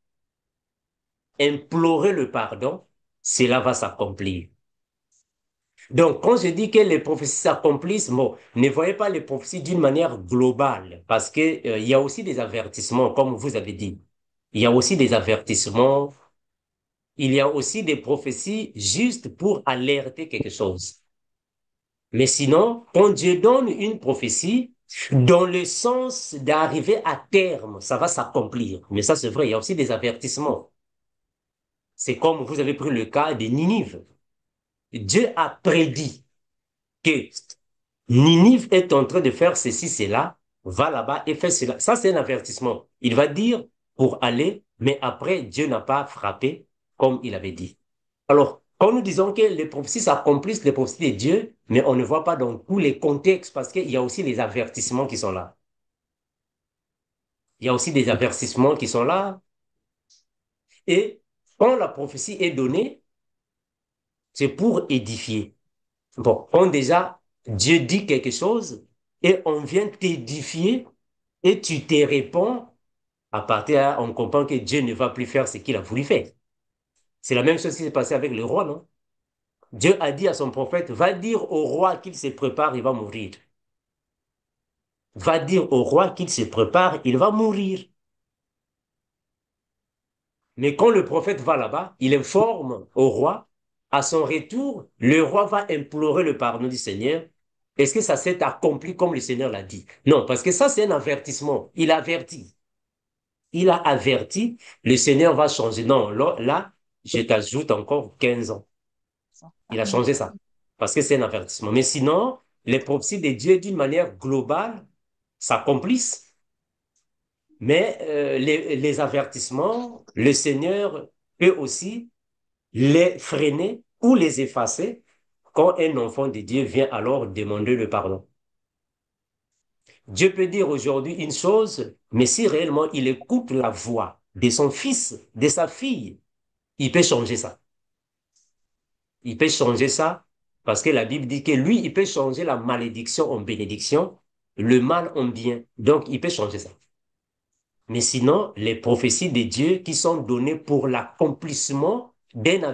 implorer le pardon, cela va s'accomplir. Donc, quand je dis que les prophéties s'accomplissent, bon, ne voyez pas les prophéties d'une manière globale, parce que, il y a aussi des avertissements, comme vous avez dit. Il y a aussi des avertissements, il y a aussi des prophéties juste pour alerter quelque chose. Mais sinon, quand Dieu donne une prophétie, dans le sens d'arriver à terme, ça va s'accomplir. Mais ça, c'est vrai, il y a aussi des avertissements. C'est comme vous avez pris le cas de Ninive. Dieu a prédit que Ninive est en train de faire ceci, cela, va là-bas et fait cela. Ça, c'est un avertissement. Il va dire pour aller, mais après, Dieu n'a pas frappé comme il avait dit. Alors, quand nous disons que les prophéties s'accomplissent, les prophéties de Dieu, mais on ne voit pas dans tous les contextes parce qu'il y a aussi les avertissements qui sont là. Il y a aussi des avertissements qui sont là. Et Quand la prophétie est donnée, c'est pour édifier. Bon, on déjà, Dieu dit quelque chose et on vient t'édifier et tu te réponds. À partir de là, on comprend que Dieu ne va plus faire ce qu'il a voulu faire. C'est la même chose qui s'est passé avec le roi, non? Dieu a dit à son prophète, va dire au roi qu'il se prépare, il va mourir. Va dire au roi qu'il se prépare, il va mourir. Mais quand le prophète va là-bas, il informe au roi. À son retour, le roi va implorer le pardon du Seigneur. Est-ce que ça s'est accompli comme le Seigneur l'a dit? Non, parce que ça, c'est un avertissement. Il avertit. Il a averti, le Seigneur va changer. Non, là, je t'ajoute encore 15 ans. Il a changé ça. Parce que c'est un avertissement. Mais sinon, les prophéties de Dieu, d'une manière globale, s'accomplissent. Mais les avertissements, le Seigneur peut aussi les freiner ou les effacer quand un enfant de Dieu vient alors demander le pardon. Dieu peut dire aujourd'hui une chose, mais si réellement il écoute la voix de son fils, de sa fille, il peut changer ça. Il peut changer ça parce que la Bible dit que lui, il peut changer la malédiction en bénédiction, le mal en bien. Donc, il peut changer ça. Mais sinon, les prophéties de Dieu qui sont données pour l'accomplissement d'un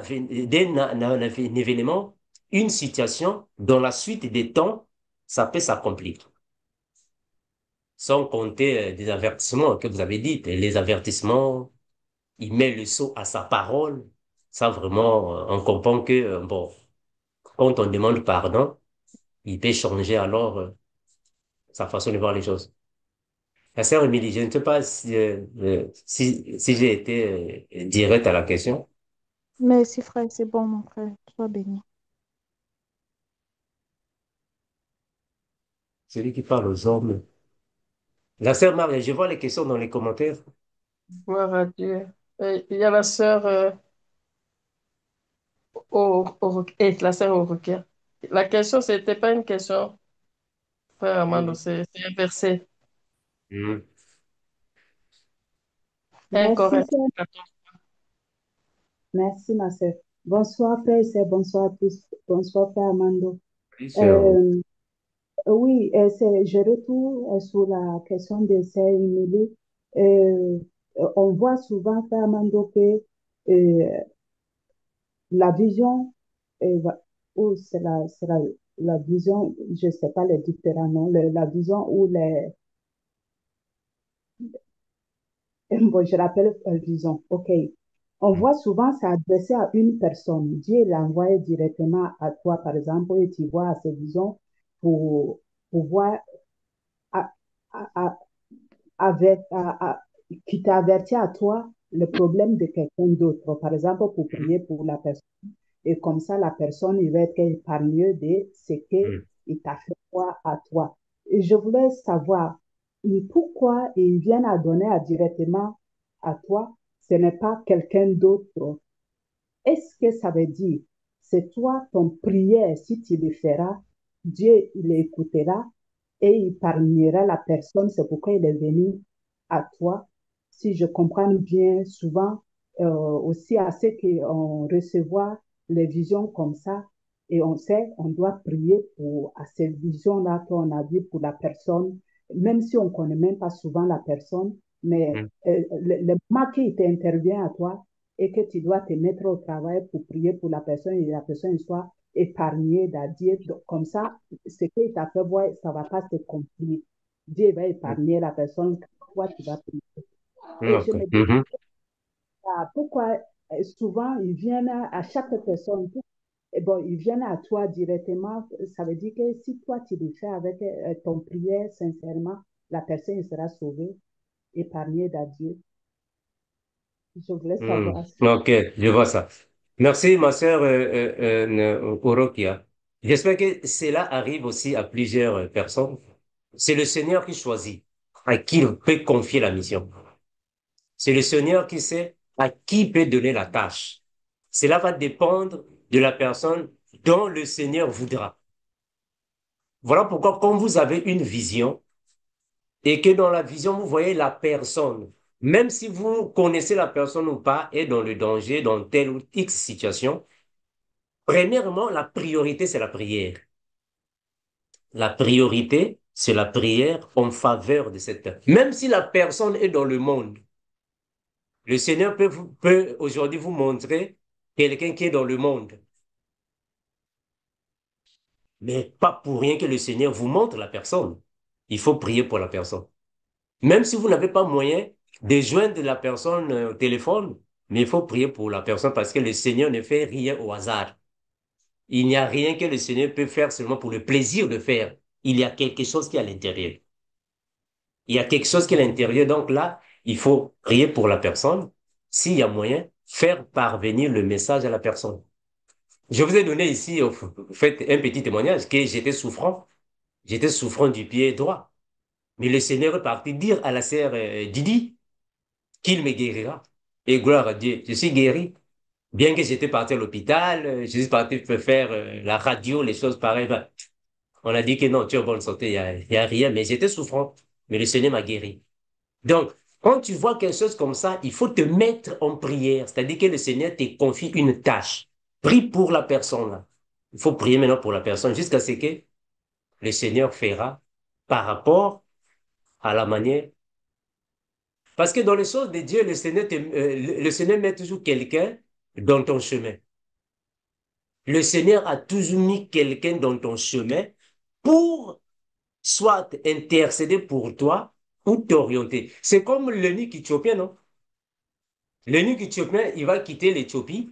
événement, une situation, dans la suite des temps, ça peut s'accomplir. Sans compter des avertissements que vous avez dit, les avertissements, il met le sceau à sa parole. Ça, vraiment, on comprend que, bon, quand on demande pardon, il peut changer alors sa façon de voir les choses. La sœur Émilie, je ne sais pas si j'ai été direct à la question. Merci, frère. C'est bon, mon frère. Sois béni. Celui qui parle aux hommes. La sœur Marie, je vois les questions dans les commentaires. Gloire à Dieu. Et il y a la sœur la sœur Orokia. La question, c'était pas une question, frère Amando, Mhm. c'est un verset. Mhm. 1 Merci, Corinthiens sœur. 14. Merci, ma sœur. Bonsoir, frère et sœur. Bonsoir à tous. Bonsoir, frère Amando. Oui, sœur. Euh, oui, je retourne sur la question de sœur Émilie. Euh, on voit souvent, frère Amando, que la vision, ou la vision, je ne sais pas les différents noms, la vision ou bon, je l'appelle vision, ok. On voit souvent s'adresser à une personne. Dieu l'envoie directement à toi, par exemple, et tu vois ces visions pour pouvoir, a- a- a- avec, qui t'avertit à toi le problème de quelqu'un d'autre. Par exemple, pour prier pour la personne. Et comme ça, la personne, il va être épargnée de ce Mhm. qu'il t'a fait voir à toi. Et je voulais savoir pourquoi ils viennent à donner directement à toi, ce n'est pas quelqu'un d'autre. Est-ce que ça veut dire, c'est toi, ton prière, si tu le feras, Dieu l'écoutera et il épargnera la personne, c'est pourquoi il est venu à toi. Si je comprends bien, souvent, aussi à ceux qui ont recevoir les visions comme ça, et on sait, on doit prier pour à ces visions-là qu'on a vues pour la personne, même si on ne connaît même pas souvent la personne, mais Mhm. le moment qu'il t'intervient à toi et que tu dois te mettre au travail pour prier pour la personne et la personne soit épargnée d'Adieu. Comme ça, ce qu'il t'a fait voir, ça ne va pas se compliquer. Dieu va épargner la personne, toi tu vas prier. Et je Ok. me dis, Mhm. pourquoi souvent ils viennent à chaque personne, et bon, ils viennent à toi directement. Ça veut dire que si toi tu le fais avec ton prière sincèrement, la personne sera sauvée, épargnée d'Adieu. Je voulais Mhm. savoir. Ok, je vois ça. Merci, ma sœur Orokia. J'espère que cela arrive aussi à plusieurs personnes. C'est le Seigneur qui choisit à qui il peut confier la mission. C'est le Seigneur qui sait à qui il peut donner la tâche. Cela va dépendre de la personne dont le Seigneur voudra. Voilà pourquoi quand vous avez une vision et que dans la vision, vous voyez la personne Même si vous connaissez la personne ou pas, est dans le danger, dans telle ou X situation, premièrement, la priorité, c'est la prière. La priorité, c'est la prière en faveur de cette personne. Même si la personne est dans le monde, le Seigneur peut aujourd'hui vous montrer quelqu'un qui est dans le monde. Mais pas pour rien que le Seigneur vous montre la personne. Il faut prier pour la personne. Même si vous n'avez pas moyen de joindre la personne au téléphone, mais il faut prier pour la personne parce que le Seigneur ne fait rien au hasard. Il n'y a rien que le Seigneur peut faire seulement pour le plaisir de faire. Il y a quelque chose qui est à l'intérieur. Il y a quelque chose qui est à l'intérieur. Donc là, il faut prier pour la personne. S'il y a moyen, faire parvenir le message à la personne. Je vous ai donné ici, au fait, un petit témoignage que j'étais souffrant. J'étais souffrant du pied droit. Mais le Seigneur est parti dire à la sœur Didi qu'il me guérira. Et gloire à Dieu, je suis guéri. Bien que j'étais parti à l'hôpital, je suis parti faire la radio, les choses pareilles. Ben, on a dit que non, tu es en bonne santé, il y a rien. Mais j'étais souffrant. Mais le Seigneur m'a guéri. Donc, quand tu vois quelque chose comme ça, il faut te mettre en prière. C'est-à-dire que le Seigneur te confie une tâche. Prie pour la personne là. Il faut prier maintenant pour la personne jusqu'à ce que le Seigneur fera par rapport à la manière. Parce que dans les choses de Dieu, le Seigneur met toujours quelqu'un dans ton chemin. Le Seigneur a toujours mis quelqu'un dans ton chemin pour soit intercéder pour toi ou t'orienter. C'est comme l'eunuque éthiopien, non? L'eunuque éthiopien, il va quitter l'Éthiopie,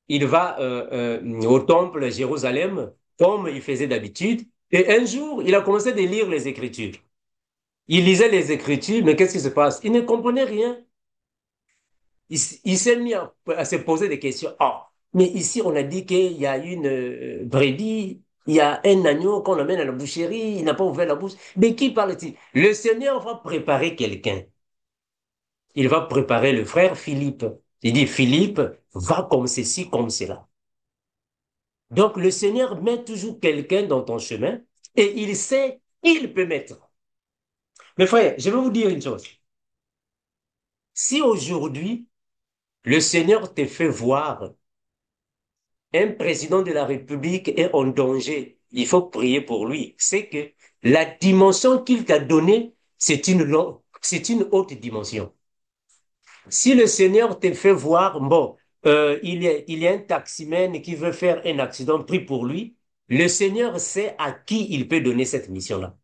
il va au temple à Jérusalem, comme il faisait d'habitude, et un jour, il a commencé à lire les Écritures. Il lisait les Écritures, mais qu'est-ce qui se passe? Il ne comprenait rien. Il s'est mis à se poser des questions. Ah, mais ici, on a dit qu'il y a une brebis, il y a un agneau qu'on amène à la boucherie, il n'a pas ouvert la bouche. De qui parle-t-il? Le Seigneur va préparer quelqu'un. Il va préparer le frère Philippe. Il dit, Philippe, va comme ceci, comme cela. Donc, le Seigneur met toujours quelqu'un dans ton chemin et il sait qui il peut mettre. Mais frère, je vais vous dire une chose. Si aujourd'hui, le Seigneur te fait voir un président de la République est en danger, il faut prier pour lui. C'est que la dimension qu'il t'a donnée, c'est une haute dimension. Si le Seigneur te fait voir, bon, il y a un taximène qui veut faire un accident, prie pour lui, le Seigneur sait à qui il peut donner cette mission-là.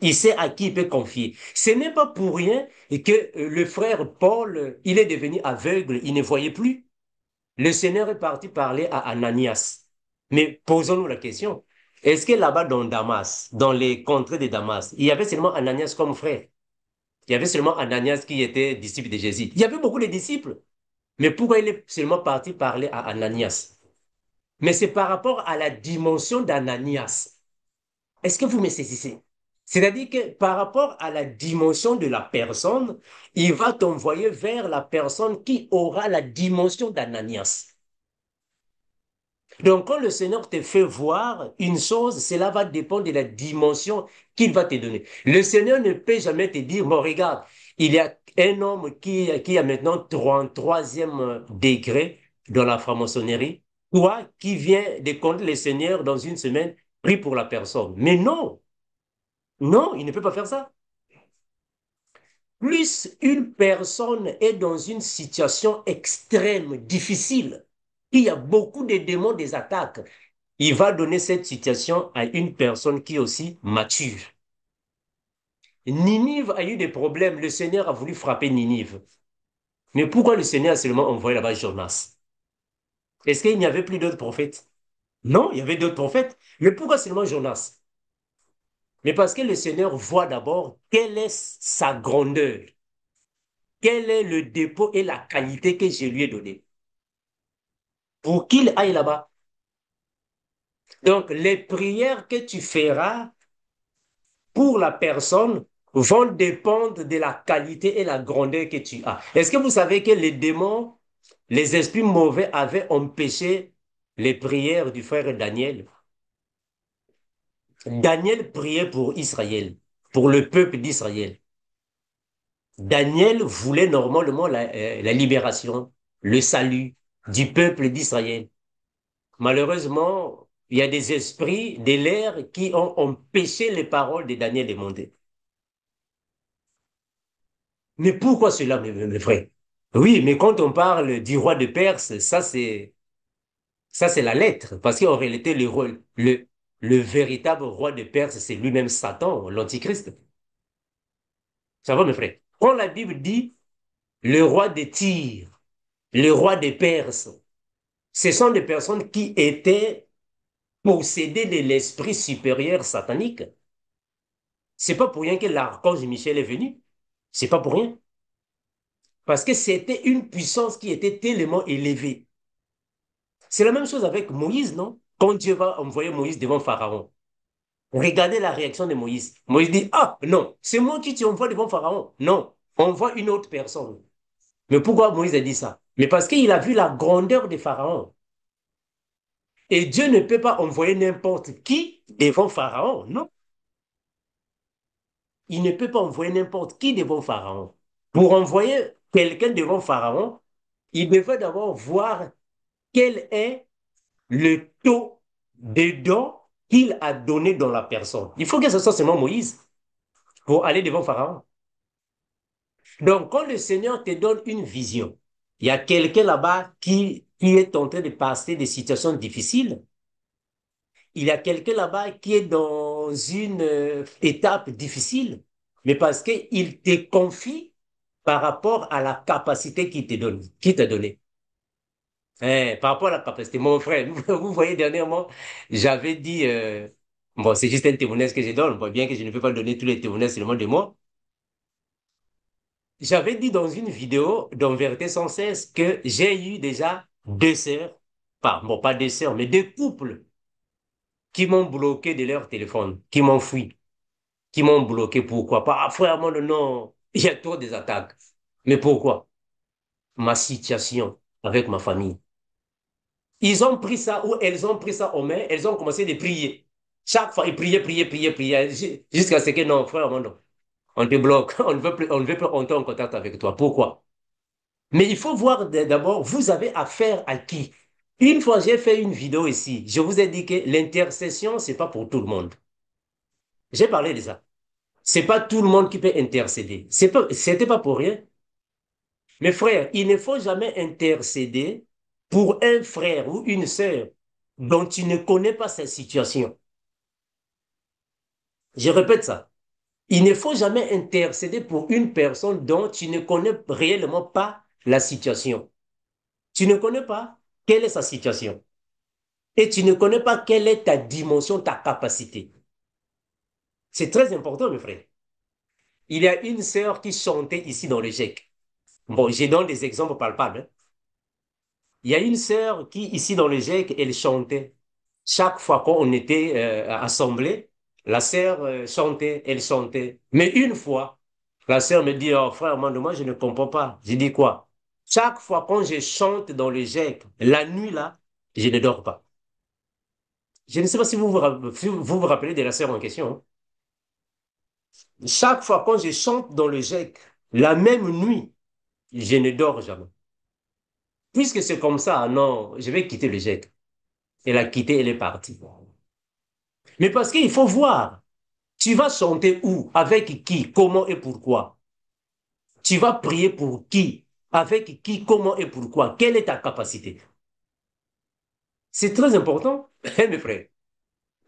Il sait à qui il peut confier. Ce n'est pas pour rien que le frère Paul, il est devenu aveugle, il ne voyait plus. Le Seigneur est parti parler à Ananias. Mais posons-nous la question, est-ce que là-bas dans Damas, dans les contrées de Damas, il y avait seulement Ananias comme frère? Il y avait seulement Ananias qui était disciple de Jésus. Il y avait beaucoup de disciples. Mais pourquoi il est seulement parti parler à Ananias? Mais c'est par rapport à la dimension d'Ananias. Est-ce que vous me saisissez? C'est-à-dire que par rapport à la dimension de la personne, il va t'envoyer vers la personne qui aura la dimension d'Ananias. Donc, quand le Seigneur te fait voir une chose, cela va dépendre de la dimension qu'il va te donner. Le Seigneur ne peut jamais te dire, bon, regarde, il y a un homme qui a maintenant 33e degré dans la franc-maçonnerie. Toi qui viens de connaître le Seigneur dans une semaine, prie pour la personne. Mais non, non, il ne peut pas faire ça. Plus une personne est dans une situation extrême, difficile, il y a beaucoup de démons, des attaques, il va donner cette situation à une personne qui est aussi mature. Ninive a eu des problèmes. Le Seigneur a voulu frapper Ninive. Mais pourquoi le Seigneur a seulement envoyé là-bas Jonas? Est-ce qu'il n'y avait plus d'autres prophètes? Non, il y avait d'autres prophètes. Mais pourquoi seulement Jonas? Mais parce que le Seigneur voit d'abord quelle est sa grandeur, quel est le dépôt et la qualité que je lui ai donné pour qu'il aille là-bas. Donc, les prières que tu feras pour la personne vont dépendre de la qualité et la grandeur que tu as. Est-ce que vous savez que les démons, les esprits mauvais avaient empêché les prières du frère Daniel? Daniel priait pour Israël, pour le peuple d'Israël. Daniel voulait normalement la libération, le salut du peuple d'Israël. Malheureusement, il y a des esprits de l'air qui ont empêché les paroles de Daniel de monter. Mais pourquoi cela, mes frères? Oui, mais quand on parle du roi de Perse, ça c'est la lettre, parce qu'en réalité, le véritable roi de Perse, c'est lui-même Satan, l'Antichrist. Ça va, mes frères? Quand la Bible dit le roi de Tyr, le roi de Perse, ce sont des personnes qui étaient possédées de l'esprit supérieur satanique. C'est pas pour rien que l'archange Michel est venu. C'est pas pour rien. Parce que c'était une puissance qui était tellement élevée. C'est la même chose avec Moïse, non? Quand Dieu va envoyer Moïse devant Pharaon, regardez la réaction de Moïse. Moïse dit, ah non, c'est moi qui t'envoie devant Pharaon. Non, envoie une autre personne. Mais pourquoi Moïse a dit ça? Mais parce qu'il a vu la grandeur de Pharaon. Et Dieu ne peut pas envoyer n'importe qui devant Pharaon, non? Il ne peut pas envoyer n'importe qui devant Pharaon. Pour envoyer quelqu'un devant Pharaon, il devait d'abord voir quel est le taux de dons qu'il a donné dans la personne. Il faut que ce soit seulement Moïse pour aller devant Pharaon. Donc, quand le Seigneur te donne une vision, il y a quelqu'un là-bas qui est en train de passer des situations difficiles. Il y a quelqu'un là-bas qui est dans une étape difficile, mais parce qu'il te confie par rapport à la capacité qu'il te donne, qu'il t'a donnée. Par rapport à la capacité, mon frère, vous voyez, dernièrement, j'avais dit, bon, c'est juste un témoignage que je donne, bon, bien que je ne peux pas donner tous les témoignages seulement de moi. J'avais dit dans une vidéo, dans Vérité sans cesse, que j'ai eu déjà deux sœurs, bon, pas deux sœurs, mais deux couples qui m'ont bloqué de leur téléphone, qui m'ont fui, qui m'ont bloqué. Pourquoi? Pas, ah, frère, mon non, il y a trop des attaques. Mais pourquoi? Ma situation avec ma famille. Ils ont pris ça, ou elles ont pris ça aux mains, elles ont commencé à prier. Chaque fois, ils priaient, priaient, priaient, priaient, jusqu'à ce que non, frère, non, on te bloque, on ne veut plus entrer en contact avec toi. Pourquoi? Mais il faut voir d'abord, vous avez affaire à qui? Une fois, j'ai fait une vidéo ici, je vous ai dit que l'intercession, c'est pas pour tout le monde. J'ai parlé de ça. C'est pas tout le monde qui peut intercéder. C'était pas pour rien. Mes frères, il ne faut jamais intercéder pour un frère ou une sœur dont tu ne connais pas sa situation. Je répète ça. Il ne faut jamais intercéder pour une personne dont tu ne connais réellement pas la situation. Tu ne connais pas quelle est sa situation. Et tu ne connais pas quelle est ta dimension, ta capacité. C'est très important, mes frères. Il y a une sœur qui chantait ici dans le GEC. Bon, je donne des exemples palpables, hein. Il y a une sœur qui, ici dans le GEC, elle chantait. Chaque fois qu'on était assemblés, la sœur chantait, elle chantait. Mais une fois, la sœur me dit, oh frère, moi, je ne comprends pas. J'ai dit quoi? Chaque fois quand je chante dans le GEC, la nuit là, je ne dors pas. Je ne sais pas si vous vous rappelez de la sœur en question, hein. Chaque fois quand je chante dans le GEC, la même nuit, je ne dors jamais. Puisque c'est comme ça, non, je vais quitter le GEC. Elle a quitté, elle est partie. Mais parce qu'il faut voir, tu vas chanter où, avec qui, comment et pourquoi. Tu vas prier pour qui, avec qui, comment et pourquoi. Quelle est ta capacité? C'est très important, mes frères.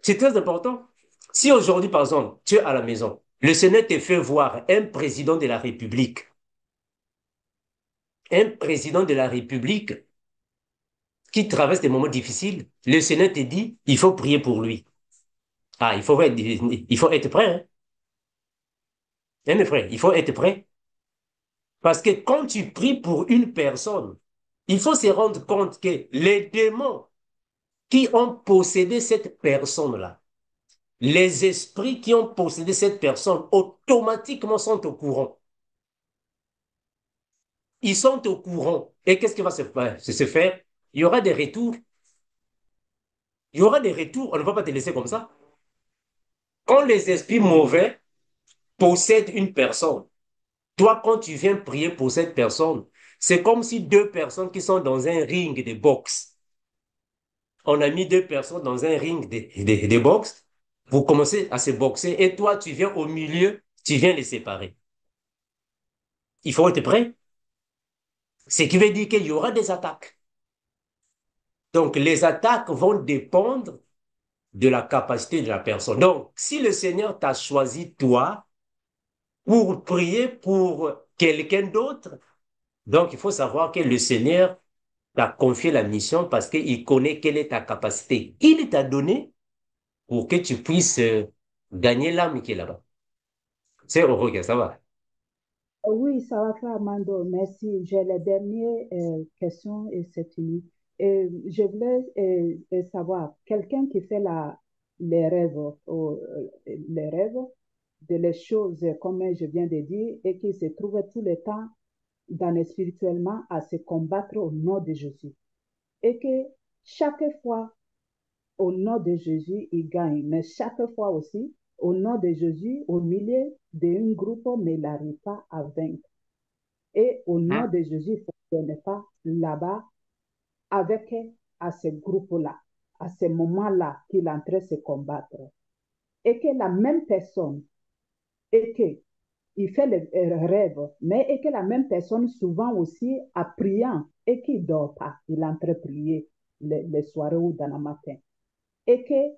C'est très important. Si aujourd'hui, par exemple, tu es à la maison, le Seigneur te fait voir un président de la République qui traverse des moments difficiles, le Seigneur te dit, il faut prier pour lui. Ah, il faut être prêt, hein? Hein, mes frères, il faut être prêt. Parce que quand tu pries pour une personne, il faut se rendre compte que les démons qui ont possédé cette personne-là, les esprits qui ont possédé cette personne, automatiquement sont au courant. Ils sont au courant. Et qu'est-ce qui va se faire? Il y aura des retours. Il y aura des retours. On ne va pas te laisser comme ça. Quand les esprits mauvais possèdent une personne, Toi, quand tu viens prier pour cette personne, c'est comme si deux personnes qui sont dans un ring de boxe. On a mis deux personnes dans un ring de boxe. Vous commencez à se boxer et toi, tu viens au milieu, tu viens les séparer. Il faut être prêt. Ce qui veut dire qu'il y aura des attaques. Donc, les attaques vont dépendre de la capacité de la personne. Donc, si le Seigneur t'a choisi, toi, pour prier pour quelqu'un d'autre, donc il faut savoir que le Seigneur t'a confié la mission parce qu'il connaît quelle est ta capacité. Il t'a donné pour que tu puisses gagner l'âme qui est là-bas. C'est heureux que ça va. Oui, ça va faire, Armando. Merci. J'ai la dernière question et c'est fini. Je voulais savoir, quelqu'un qui fait les rêves, les rêves de les choses comme je viens de dire et qui se trouve tout le temps dans le spirituellement à se combattre au nom de Jésus. Et que chaque fois, au nom de Jésus, il gagne. Mais chaque fois aussi, au nom de Jésus, au milieu d'un groupe, mais il n'arrive pas à vaincre. Et au nom Hmm? de Jésus, il ne faut pas là-bas avec à ce groupe-là, à ce moment-là qu'il est en train de se combattre. Et que la même personne, et que il fait le rêve, mais et que la même personne souvent aussi a priant et qui ne dort pas, il est en train de prier le soir ou dans le matin. Et que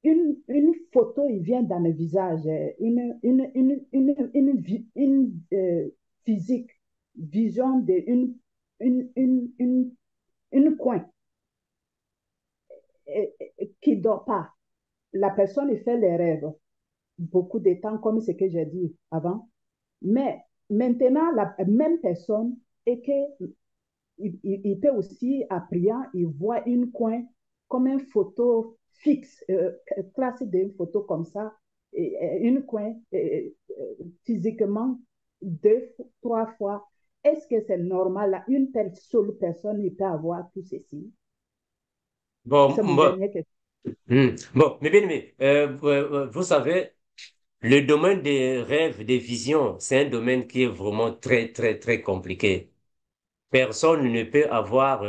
une photo, il vient dans le visage, physique, vision d'une une coin qui ne dort pas. La personne, il fait les rêves beaucoup de temps, comme ce que j'ai dit avant. Mais maintenant, la même personne, et que il peut aussi, à priant, il voit une coin comme une photo fixe, classique d'une photo comme ça, une coin physiquement deux, trois fois. Est-ce que c'est normal, là, une telle seule personne, il peut avoir tout ceci? Bon, C'est mon bon, dernier question. bon, mais bien aimé, vous savez, le domaine des rêves, des visions, c'est un domaine qui est vraiment très, très, très compliqué. Personne ne peut avoir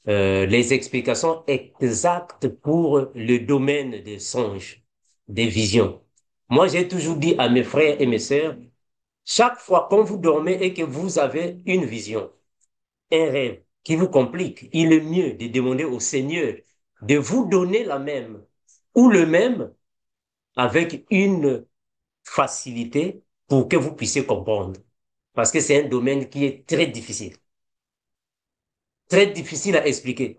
les explications exactes pour le domaine des songes, des visions. Moi, j'ai toujours dit à mes frères et mes sœurs, chaque fois quand vous dormez et que vous avez une vision, un rêve qui vous complique, il est mieux de demander au Seigneur de vous donner la même ou le même avec une facilité pour que vous puissiez comprendre. Parce que c'est un domaine qui est très difficile à expliquer.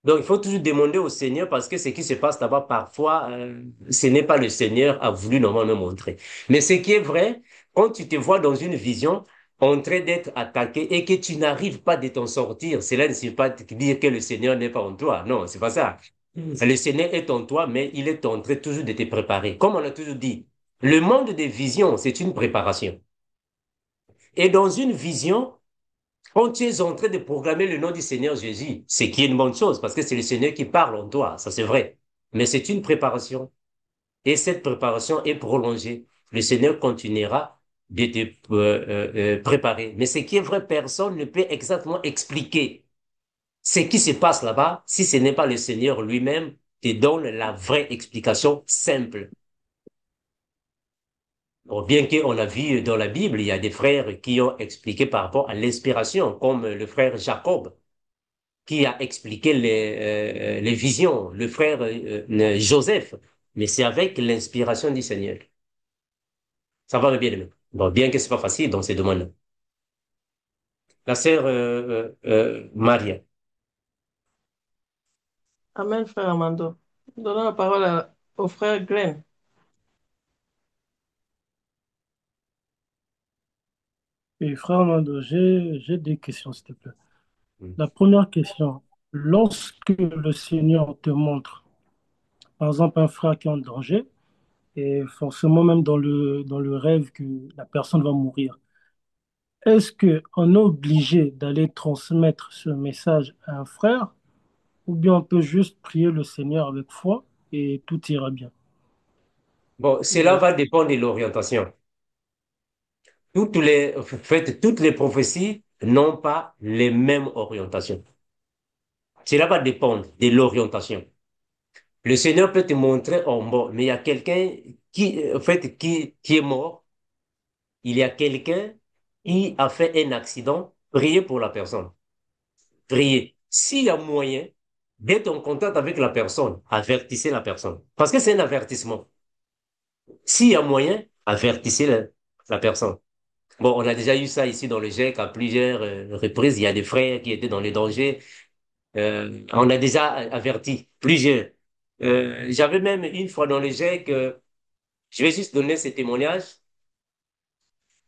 Donc, il faut toujours demander au Seigneur parce que ce qui se passe là-bas, parfois, ce n'est pas le Seigneur a voulu normalement montrer. Mais ce qui est vrai, quand tu te vois dans une vision en train d'être attaqué et que tu n'arrives pas de t'en sortir, cela ne signifie pas dire que le Seigneur n'est pas en toi. Non, c'est pas ça. Le Seigneur est en toi, mais il est en train toujours de te préparer. Comme on a toujours dit, le monde des visions, c'est une préparation. Et dans une vision, quand tu es en train de proclamer le nom du Seigneur Jésus, ce qui est une bonne chose, parce que c'est le Seigneur qui parle en toi, ça c'est vrai. Mais c'est une préparation. Et cette préparation est prolongée. Le Seigneur continuera de te préparer. Mais ce qui est vrai, personne ne peut exactement expliquer ce qui se passe là-bas si ce n'est pas le Seigneur lui-même qui donne la vraie explication simple. Bon, bien qu'on a vu dans la Bible, il y a des frères qui ont expliqué par rapport à l'inspiration, comme le frère Jacob, qui a expliqué les visions, le frère Joseph, mais c'est avec l'inspiration du Seigneur. Ça va bien aimé. Bon, bien que c'est pas facile dans ces domaines-là. La sœur Maria. Amen, frère Amando. Donnons la parole au frère Glenn. Et frère Mando, j'ai des questions, s'il te plaît. La première question, lorsque le Seigneur te montre, par exemple, un frère qui est en danger, et forcément même dans le rêve que la personne va mourir, est-ce qu'on est obligé d'aller transmettre ce message à un frère, ou bien on peut juste prier le Seigneur avec foi et tout ira bien? Bon, cela Le- va dépendre de l'orientation. toutes les prophéties n'ont pas les mêmes orientations. Cela va dépendre de l'orientation. Le Seigneur peut te montrer en bon, mais il y a quelqu'un qui est mort. Il y a quelqu'un qui a fait un accident. Priez pour la personne. Priez. S'il y a moyen d'être en contact avec la personne, avertissez la personne. Parce que c'est un avertissement. S'il y a moyen, avertissez la personne. Bon, on a déjà eu ça ici dans le GEC à plusieurs reprises. Il y a des frères qui étaient dans les dangers. On a déjà averti plusieurs. J'avais même une fois dans le GEC, je vais juste donner ce témoignage.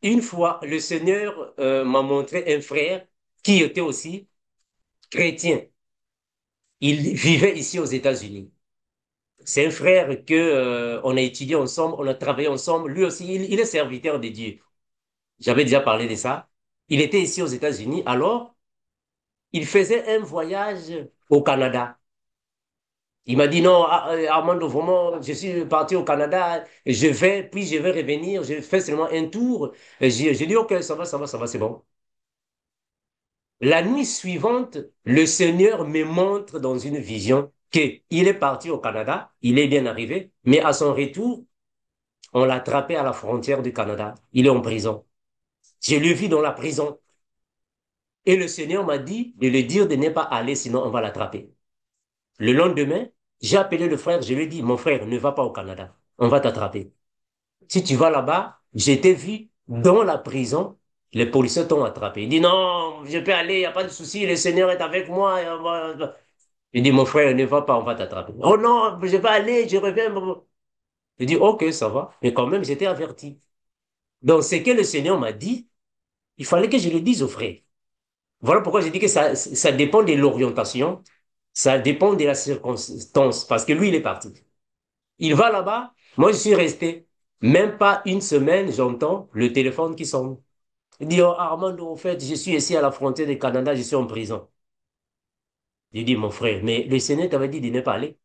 Une fois, le Seigneur m'a montré un frère qui était aussi chrétien. Il vivait ici aux États-Unis. C'est un frère que on a étudié ensemble, on a travaillé ensemble. Lui aussi, il est serviteur de Dieu. J'avais déjà parlé de ça. Il était ici aux États-Unis. Alors, il faisait un voyage au Canada. Il m'a dit non, Armando, vraiment, je suis parti au Canada, je vais, puis je vais revenir, je fais seulement un tour. J'ai dit, ok, ça va, c'est bon. La nuit suivante, le Seigneur me montre dans une vision qu'il est parti au Canada, il est bien arrivé, mais à son retour, on l'a attrapé à la frontière du Canada. Il est en prison. Je le vis dans la prison. Et le Seigneur m'a dit de le dire de ne pas aller, sinon on va l'attraper. Le lendemain, j'ai appelé le frère, je lui ai dit, mon frère, ne va pas au Canada, on va t'attraper. Si tu vas là-bas, je t'ai vu dans la prison, les policiers t'ont attrapé. Il dit, non, je peux aller, il n'y a pas de souci, le Seigneur est avec moi. Il dit, mon frère, ne va pas, on va t'attraper. Oh non, je vais aller, je reviens. Il dit, ok, ça va. Mais quand même, j'étais averti. Donc, ce que le Seigneur m'a dit, il fallait que je le dise aux frères. Voilà pourquoi j'ai dit que ça dépend de l'orientation, ça dépend de la circonstance, parce que lui, il est parti. Il va là-bas, moi, je suis resté. Même pas une semaine, j'entends le téléphone qui sonne. Il dit, oh, Armando, en fait, je suis ici à la frontière du Canada, je suis en prison. Je dis, mon frère, mais le Seigneur t'avait dit de ne pas aller.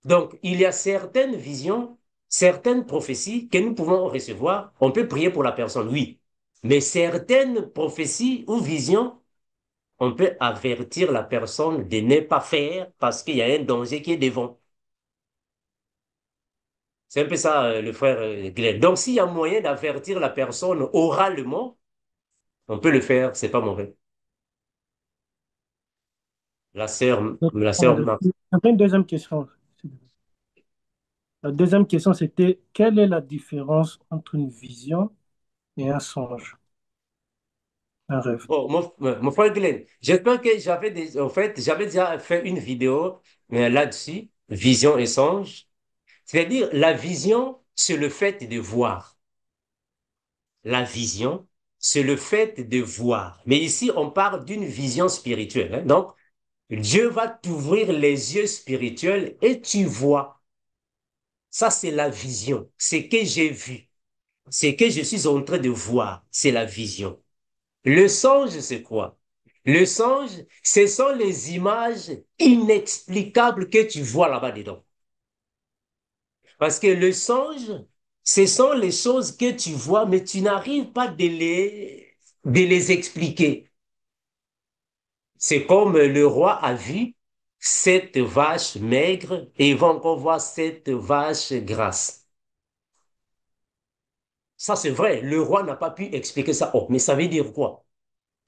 Donc, il y a certaines visions, certaines prophéties que nous pouvons recevoir. On peut prier pour la personne, oui. Mais certaines prophéties ou visions, on peut avertir la personne de ne pas faire parce qu'il y a un danger qui est devant. C'est un peu ça, le frère Glenn. Donc, s'il y a moyen d'avertir la personne oralement, on peut le faire, c'est pas mauvais. La sœur Marc. J'avais une deuxième question. La deuxième question, c'était quelle est la différence entre une vision et un songe, un rêve? Oh, mon frère Glenn, j'espère que en fait, j'avais déjà fait une vidéo là-dessus, vision et songe. C'est-à-dire, la vision, c'est le fait de voir. La vision, c'est le fait de voir. Mais ici, on parle d'une vision spirituelle, hein. Donc, Dieu va t'ouvrir les yeux spirituels et tu vois. Ça, c'est la vision. C'est que j'ai vu. C'est que je suis en train de voir. C'est la vision. Le songe, c'est quoi? Le songe, ce sont les images inexplicables que tu vois là-bas dedans. Parce que le songe, ce sont les choses que tu vois, mais tu n'arrives pas de les expliquer. C'est comme le roi a vu cette vache maigre et il va encore voir cette vache grasse. Ça, c'est vrai. Le roi n'a pas pu expliquer ça. Oh, mais ça veut dire quoi?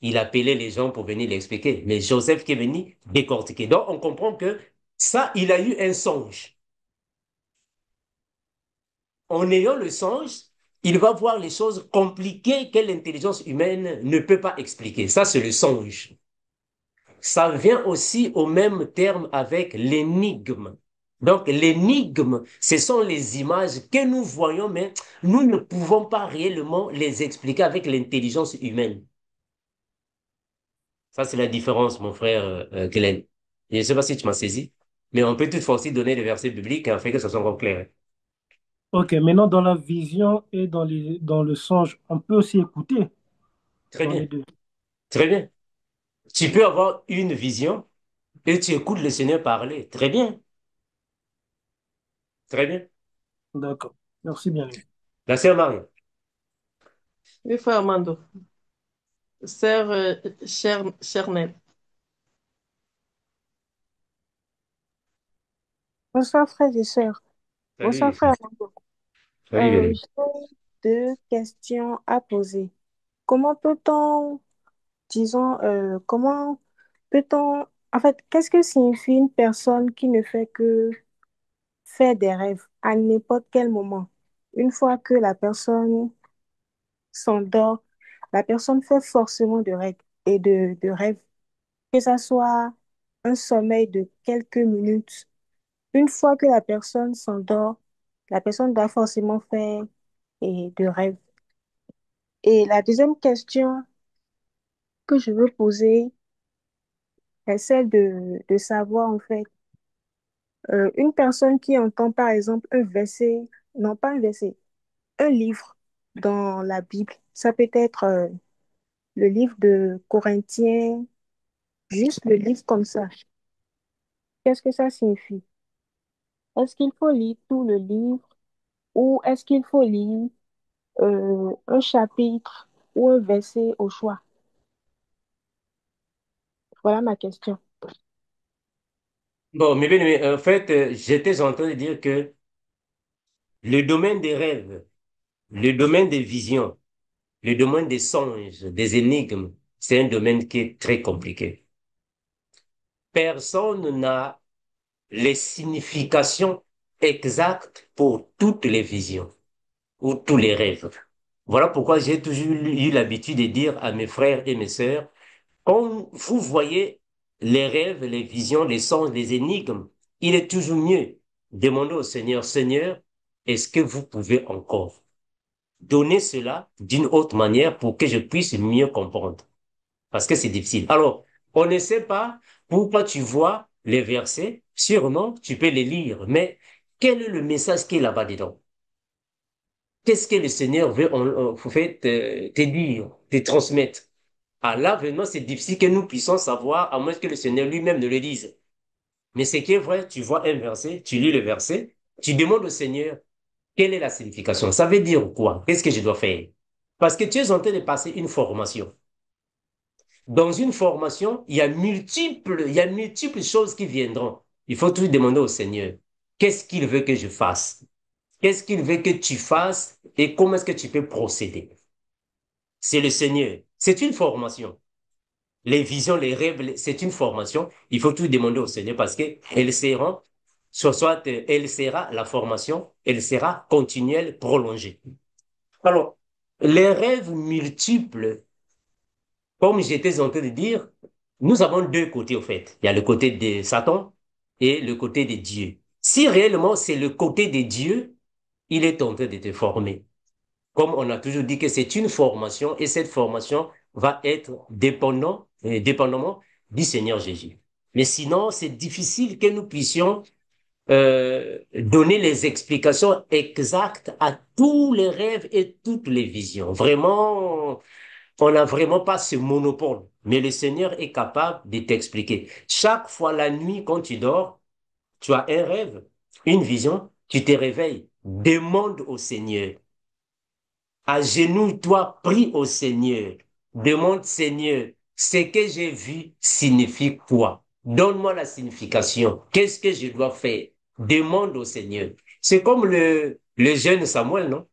Il appelait les gens pour venir l'expliquer. Mais Joseph qui est venu décortiquer. Donc, on comprend que ça, il a eu un songe. En ayant le songe, il va voir les choses compliquées que l'intelligence humaine ne peut pas expliquer. Ça, c'est le songe. Ça vient aussi au même terme avec l'énigme. Donc, l'énigme, ce sont les images que nous voyons, mais nous ne pouvons pas réellement les expliquer avec l'intelligence humaine. Ça, c'est la différence, mon frère Glenn. Je ne sais pas si tu m'as saisi, mais on peut toutefois aussi donner des versets bibliques afin que ça soit encore clair. Ok, maintenant dans la vision et dans le songe, on peut aussi écouter Très dans les bien, deux. très bien. Tu peux avoir une vision et tu écoutes le Seigneur parler. Très bien, très bien. D'accord. Merci bien. La sœur Marie. Oui, frère Armando. Sœur Chernel. Bonsoir frères et sœurs. Bonsoir Salut, frère. salut, Bénédicte. J'ai deux questions à poser. Comment peut-on, disons, comment peut-on, en fait, qu'est-ce que signifie une personne qui ne fait que faire des rêves à n'importe quel moment? Une fois que la personne s'endort, la personne fait forcément de rêves et de rêves, que ça soit un sommeil de quelques minutes. Une fois que la personne s'endort, la personne doit forcément faire de rêves. Et la deuxième question que je veux poser est celle de savoir, en fait, une personne qui entend, par exemple, un verset, non pas un verset, un livre dans la Bible, ça peut être le livre de Corinthiens, juste le livre comme ça. Qu'est-ce que ça signifie? Est-ce qu'il faut lire tout le livre ou est-ce qu'il faut lire un chapitre ou un verset au choix? Voilà ma question. Bon, mais bien aimé, en fait, j'étais en train de dire que le domaine des rêves, le domaine des visions, le domaine des songes, des énigmes, c'est un domaine qui est très compliqué. Personne n'a les significations exactes pour toutes les visions ou tous les rêves. Voilà pourquoi j'ai toujours eu l'habitude de dire à mes frères et mes sœurs, quand vous voyez les rêves, les visions, les songes, les énigmes, il est toujours mieux demander au Seigneur, Seigneur, est-ce que vous pouvez encore donner cela d'une autre manière pour que je puisse mieux comprendre? Parce que c'est difficile. Alors, on ne sait pas pourquoi tu vois les versets, sûrement tu peux les lire, mais quel est le message qui est là-bas dedans? Qu'est-ce que le Seigneur veut en fait, te dire, te transmettre? À l'avenir, c'est difficile que nous puissions savoir, à moins que le Seigneur lui-même ne le dise. Mais ce qui est vrai, tu vois un verset, tu lis le verset, tu demandes au Seigneur, quelle est la signification? Ça veut dire quoi? Qu'est-ce que je dois faire? Parce que tu es en train de passer une formation. Dans une formation, il y a multiples choses qui viendront. Il faut tout demander au Seigneur. Qu'est-ce qu'il veut que je fasse? Qu'est-ce qu'il veut que tu fasses et comment est-ce que tu peux procéder? C'est le Seigneur. C'est une formation. Les visions, les rêves, c'est une formation. Il faut tout demander au Seigneur parce que elle sera la formation, elle sera continuelle, prolongée. Alors, les rêves multiples, comme j'étais en train de dire, nous avons deux côtés au fait. Il y a le côté de Satan et le côté de Dieu. Si réellement c'est le côté de Dieu, il est en train de te former. Comme on a toujours dit que c'est une formation et cette formation va être dépendamment du Seigneur Jésus. Mais sinon, c'est difficile que nous puissions donner les explications exactes à tous les rêves et toutes les visions. Vraiment, on n'a vraiment pas ce monopole. Mais le Seigneur est capable de t'expliquer. Chaque fois la nuit, quand tu dors, tu as un rêve, une vision, tu te réveilles. Demande au Seigneur. Agenouille-toi, prie au Seigneur. Demande, Seigneur, ce que j'ai vu signifie quoi? Donne-moi la signification. Qu'est-ce que je dois faire? Demande au Seigneur. C'est comme le jeune Samuel, non?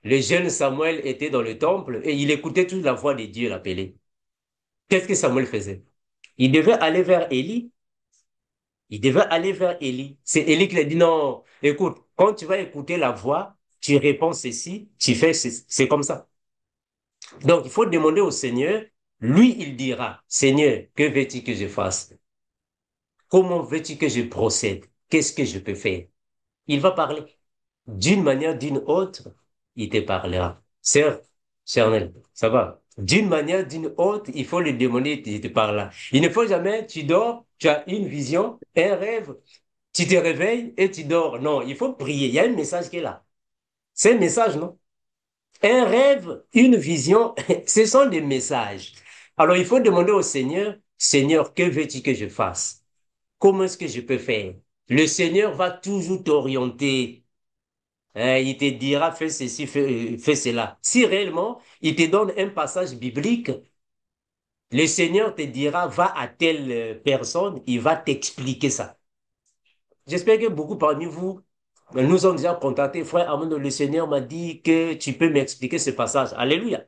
Le jeune Samuel était dans le temple et il écoutait toute la voix de Dieu l'appeler. Qu'est-ce que Samuel faisait? Il devait aller vers Élie. Il devait aller vers Élie. C'est Élie qui lui a dit, non, écoute, quand tu vas écouter la voix, tu réponds ceci, tu fais ceci. C'est comme ça. Donc, il faut demander au Seigneur. Lui, il dira, Seigneur, que veux-tu que je fasse? Comment veux-tu que je procède? Qu'est-ce que je peux faire? Il va parler. D'une manière, d'une autre, il te parlera. Sœur, charnel, ça va? D'une manière, d'une autre, il faut le demander, il te parlera. Il ne faut jamais, tu dors, tu as une vision, un rêve, tu te réveilles et tu dors. Non, il faut prier. Il y a un message qui est là. C'est un message, non? Un rêve, une vision, ce sont des messages. Alors, il faut demander au Seigneur, Seigneur, que veux-tu que je fasse? Comment est-ce que je peux faire? Le Seigneur va toujours t'orienter. Il te dira, fais ceci, fais cela. Si réellement, il te donne un passage biblique, le Seigneur te dira, va à telle personne, il va t'expliquer ça. J'espère que beaucoup parmi vous nous ont déjà contactés. Frère Armand, le Seigneur m'a dit que tu peux m'expliquer ce passage. Alléluia.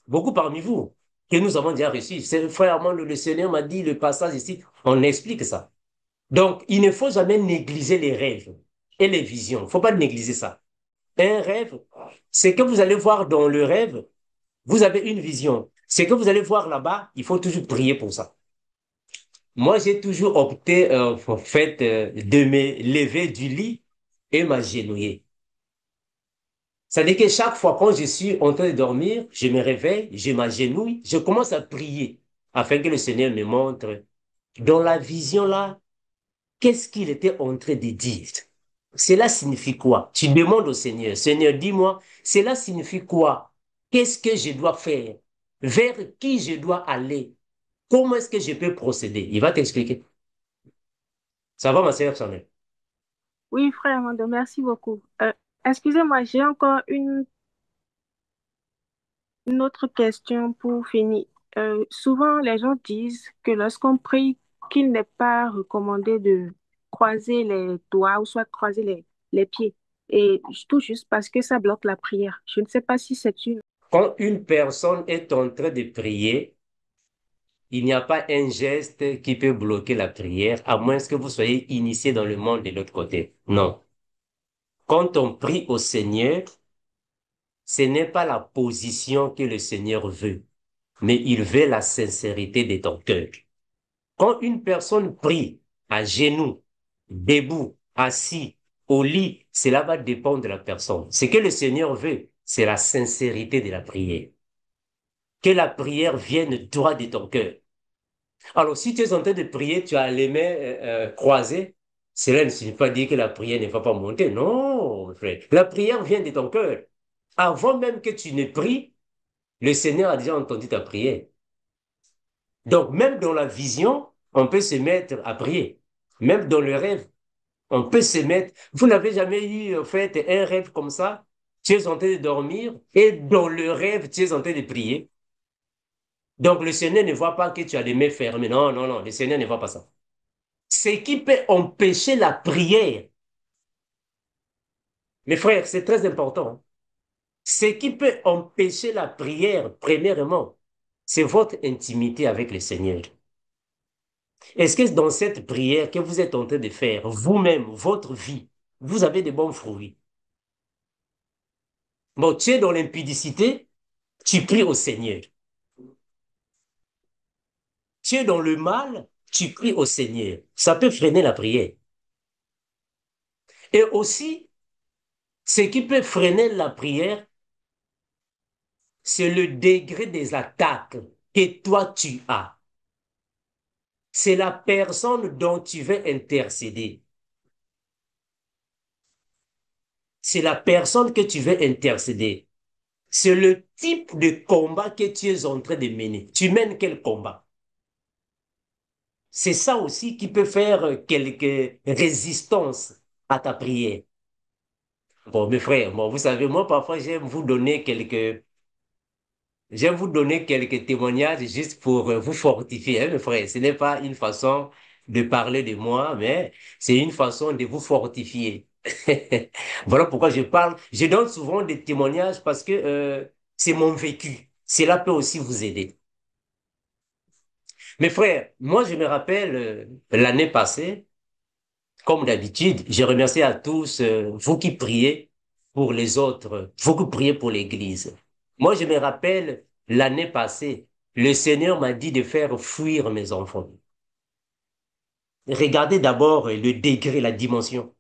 Beaucoup parmi vous que nous avons déjà reçu. Frère Armand, le Seigneur m'a dit le passage ici. On explique ça. Donc, il ne faut jamais négliger les rêves et les visions. Il ne faut pas négliger ça. Un rêve, c'est que vous allez voir dans le rêve, vous avez une vision. C'est que vous allez voir là-bas, il faut toujours prier pour ça. Moi, j'ai toujours opté, en fait, de me lever du lit et m'agenouiller. C'est-à-dire que chaque fois quand je suis en train de dormir, je me réveille, je m'agenouille, je commence à prier afin que le Seigneur me montre dans la vision là, qu'est-ce qu'il était en train de dire. Cela signifie quoi? Tu demandes au Seigneur, Seigneur, dis-moi, cela signifie quoi? Qu'est-ce que je dois faire? Vers qui je dois aller? Comment est-ce que je peux procéder? Il va t'expliquer. Ça va, ma sœur Chanel? Oui, frère Amando, merci beaucoup. Excusez-moi, j'ai encore une autre question pour finir. Souvent, les gens disent que lorsqu'on prie, qu'il n'est pas recommandé de croiser les doigts ou soit croiser les pieds. Et tout juste parce que ça bloque la prière. Je ne sais pas si c'est une... Quand une personne est en train de prier, il n'y a pas un geste qui peut bloquer la prière, à moins que vous soyez initié dans le monde de l'autre côté. Non. Quand on prie au Seigneur, ce n'est pas la position que le Seigneur veut, mais il veut la sincérité de ton cœur. Quand une personne prie à genoux, debout, assis, au lit, cela va dépendre de la personne. Ce que le Seigneur veut, c'est la sincérité de la prière. Que la prière vienne droit de ton cœur. Alors, si tu es en train de prier, tu as les mains croisées, cela ne signifie pas dire que la prière ne va pas monter. Non, frère. La prière vient de ton cœur. Avant même que tu ne pries, le Seigneur a déjà entendu ta prière. Donc, même dans la vision, on peut se mettre à prier. Même dans le rêve, on peut se mettre. Vous n'avez jamais eu, en fait, un rêve comme ça? Tu es en train de dormir et dans le rêve, tu es en train de prier. Donc, le Seigneur ne voit pas que tu as les mains fermées. Non, non, non, le Seigneur ne voit pas ça. Ce qui peut empêcher la prière, mes frères, c'est très important, hein. Ce qui peut empêcher la prière, premièrement, c'est votre intimité avec le Seigneur. Est-ce que dans cette prière que vous êtes en train de faire, vous-même, votre vie, vous avez de bons fruits? Bon, tu es dans l'impudicité, tu pries au Seigneur. Tu es dans le mal, tu pries au Seigneur. Ça peut freiner la prière. Et aussi, ce qui peut freiner la prière, c'est le degré des attaques que toi tu as. C'est la personne dont tu veux intercéder. C'est la personne que tu veux intercéder. C'est le type de combat que tu es en train de mener. Tu mènes quel combat? C'est ça aussi qui peut faire quelques résistances à ta prière. Bon, mes frères, bon, vous savez, moi, parfois, j'aime vous donner quelques témoignages juste pour vous fortifier, hein, mes frères. Ce n'est pas une façon de parler de moi, mais c'est une façon de vous fortifier. Voilà pourquoi je parle. Je donne souvent des témoignages parce que c'est mon vécu. Cela peut aussi vous aider. Mes frères, moi, je me rappelle l'année passée, comme d'habitude, je remercie à tous vous qui priez pour les autres, vous qui priez pour l'Église. Moi, je me rappelle l'année passée, le Seigneur m'a dit de faire fuir mes enfants. Regardez d'abord le degré, la dimension.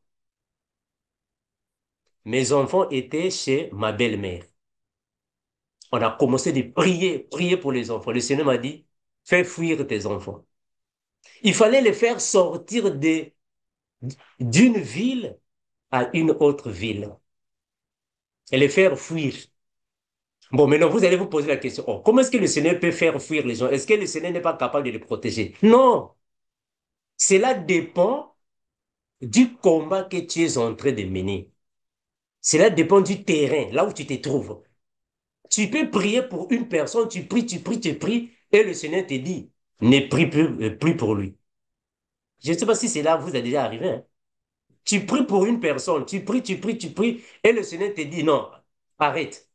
Mes enfants étaient chez ma belle-mère. On a commencé de prier, prier pour les enfants. Le Seigneur m'a dit, fais fuir tes enfants. Il fallait les faire sortir d'une ville à une autre ville et les faire fuir. Bon, maintenant, vous allez vous poser la question, oh, comment est-ce que le Seigneur peut faire fuir les gens? Est-ce que le Seigneur n'est pas capable de les protéger? Non, cela dépend du combat que tu es en train de mener. Cela dépend du terrain, là où tu te trouves. Tu peux prier pour une personne, tu pries, tu pries, tu pries, et le Seigneur te dit, ne prie plus pour lui. Je ne sais pas si c'est là vous est déjà arrivé, hein. Tu pries pour une personne, tu pries, tu pries, tu pries, et le Seigneur te dit, non, arrête,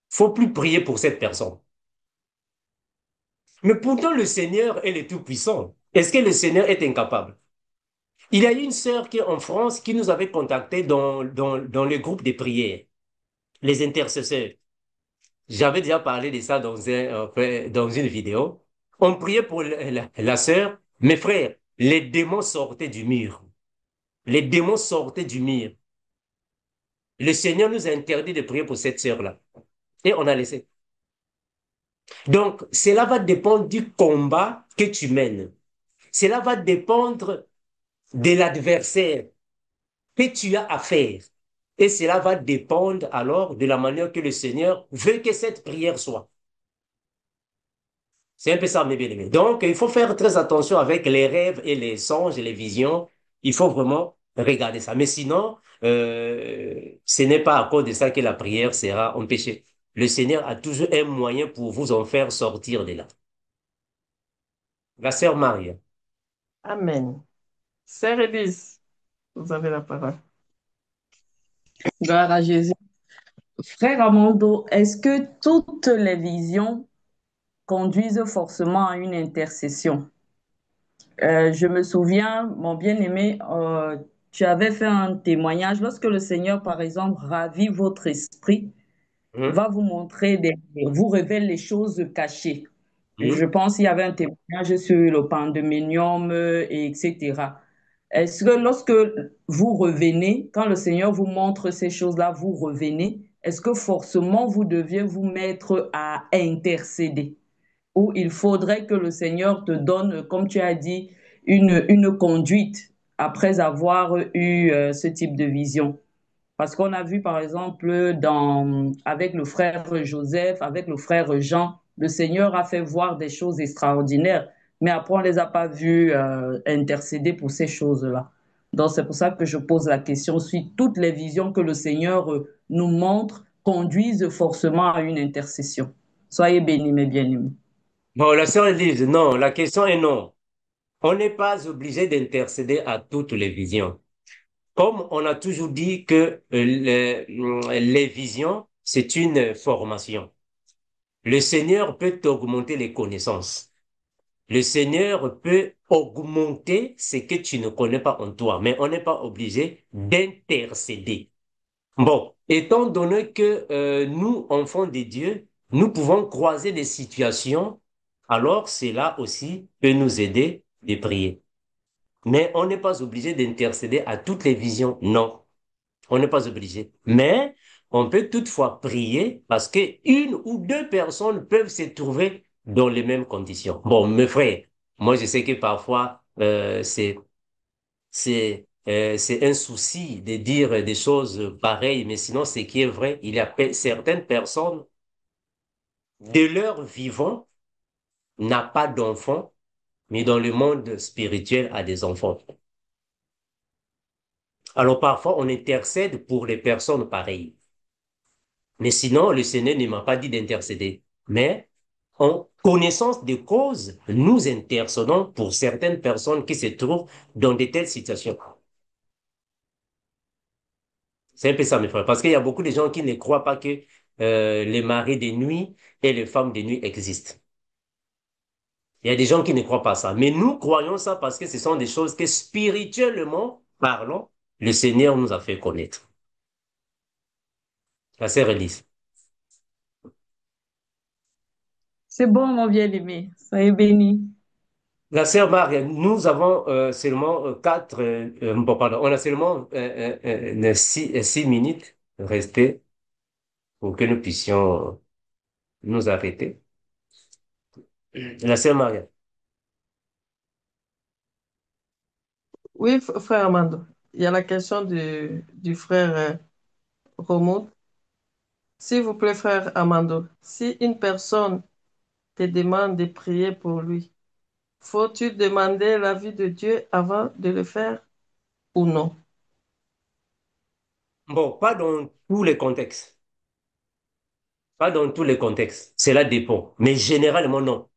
faut plus prier pour cette personne. Mais pourtant, le Seigneur, elle est tout-puissant. Est-ce que le Seigneur est incapable? Il y a une sœur qui est en France qui nous avait contactés dans le groupe de prière, les intercesseurs. J'avais déjà parlé de ça dans une vidéo. On priait pour la sœur. Mes frères, les démons sortaient du mur. Les démons sortaient du mur. Le Seigneur nous a interdit de prier pour cette sœur-là. Et on a laissé. Donc, cela va dépendre du combat que tu mènes. Cela va dépendre de l'adversaire que tu as à faire. Et cela va dépendre alors de la manière que le Seigneur veut que cette prière soit. C'est un peu ça, mes bien-aimés. Donc, il faut faire très attention avec les rêves et les songes et les visions. Il faut vraiment regarder ça. Mais sinon, ce n'est pas à cause de ça que la prière sera empêchée. Le Seigneur a toujours un moyen pour vous en faire sortir de là. La sœur Marie. Amen. Sœur Élise, vous avez la parole. Gloire à Jésus. Frère Amando, est-ce que toutes les visions conduisent forcément à une intercession? Je me souviens, mon bien-aimé, tu avais fait un témoignage lorsque le Seigneur, par exemple, ravit votre esprit, Hum, va vous montrer, vous révèle les choses cachées. Je hum. pense qu'il y avait un témoignage sur le pandémonium, et etc. Est-ce que lorsque vous revenez, quand le Seigneur vous montre ces choses-là, vous revenez, est-ce que forcément vous deviez vous mettre à intercéder? Ou il faudrait que le Seigneur te donne, comme tu as dit, une conduite après avoir eu ce type de vision? Parce qu'on a vu, par exemple, avec le frère Joseph, avec le frère Jean, le Seigneur a fait voir des choses extraordinaires, mais après, on ne les a pas vus intercéder pour ces choses-là. Donc, c'est pour ça que je pose la question, si toutes les visions que le Seigneur nous montre conduisent forcément à une intercession. Soyez bénis, mes bien-aimés. Bon, la sœur Élise, non, la question est non. On n'est pas obligé d'intercéder à toutes les visions. Comme on a toujours dit que les visions, c'est une formation. Le Seigneur peut augmenter les connaissances. Le Seigneur peut augmenter ce que tu ne connais pas en toi, mais on n'est pas obligé d'intercéder. Bon, étant donné que nous, enfants de Dieu, nous pouvons croiser des situations, alors cela aussi peut nous aider de prier. Mais on n'est pas obligé d'intercéder à toutes les visions, non. On n'est pas obligé. Mais on peut toutefois prier parce que une ou deux personnes peuvent se trouver dans les mêmes conditions. Bon, mes frères, moi je sais que parfois c'est un souci de dire des choses pareilles, mais sinon ce qui est vrai, il y a certaines personnes de leur vivant n'a pas d'enfants, mais dans le monde spirituel a des enfants. Alors parfois on intercède pour les personnes pareilles. Mais sinon, le Seigneur ne m'a pas dit d'intercéder. Mais en connaissance des causes, nous intercédons pour certaines personnes qui se trouvent dans de telles situations. C'est un peu ça, mes frères. Parce qu'il y a beaucoup de gens qui ne croient pas que les maris de nuit et les femmes de nuit existent. Il y a des gens qui ne croient pas ça. Mais nous croyons ça parce que ce sont des choses que spirituellement parlant, le Seigneur nous a fait connaître. La sœur Elise. C'est bon, mon bien-aimé. Soyez bénis. La sœur Marie, nous avons seulement bon, pardon, on a seulement 6 minutes restées pour que nous puissions nous arrêter. La sœur Marie. Oui, frère Amando, il y a la question du frère Romuald. S'il vous plaît, frère Amando, si une personne te demande de prier pour lui, faut-il demander l'avis de Dieu avant de le faire ou non? Bon, pas dans tous les contextes. Pas dans tous les contextes. Cela dépend. Mais généralement, non.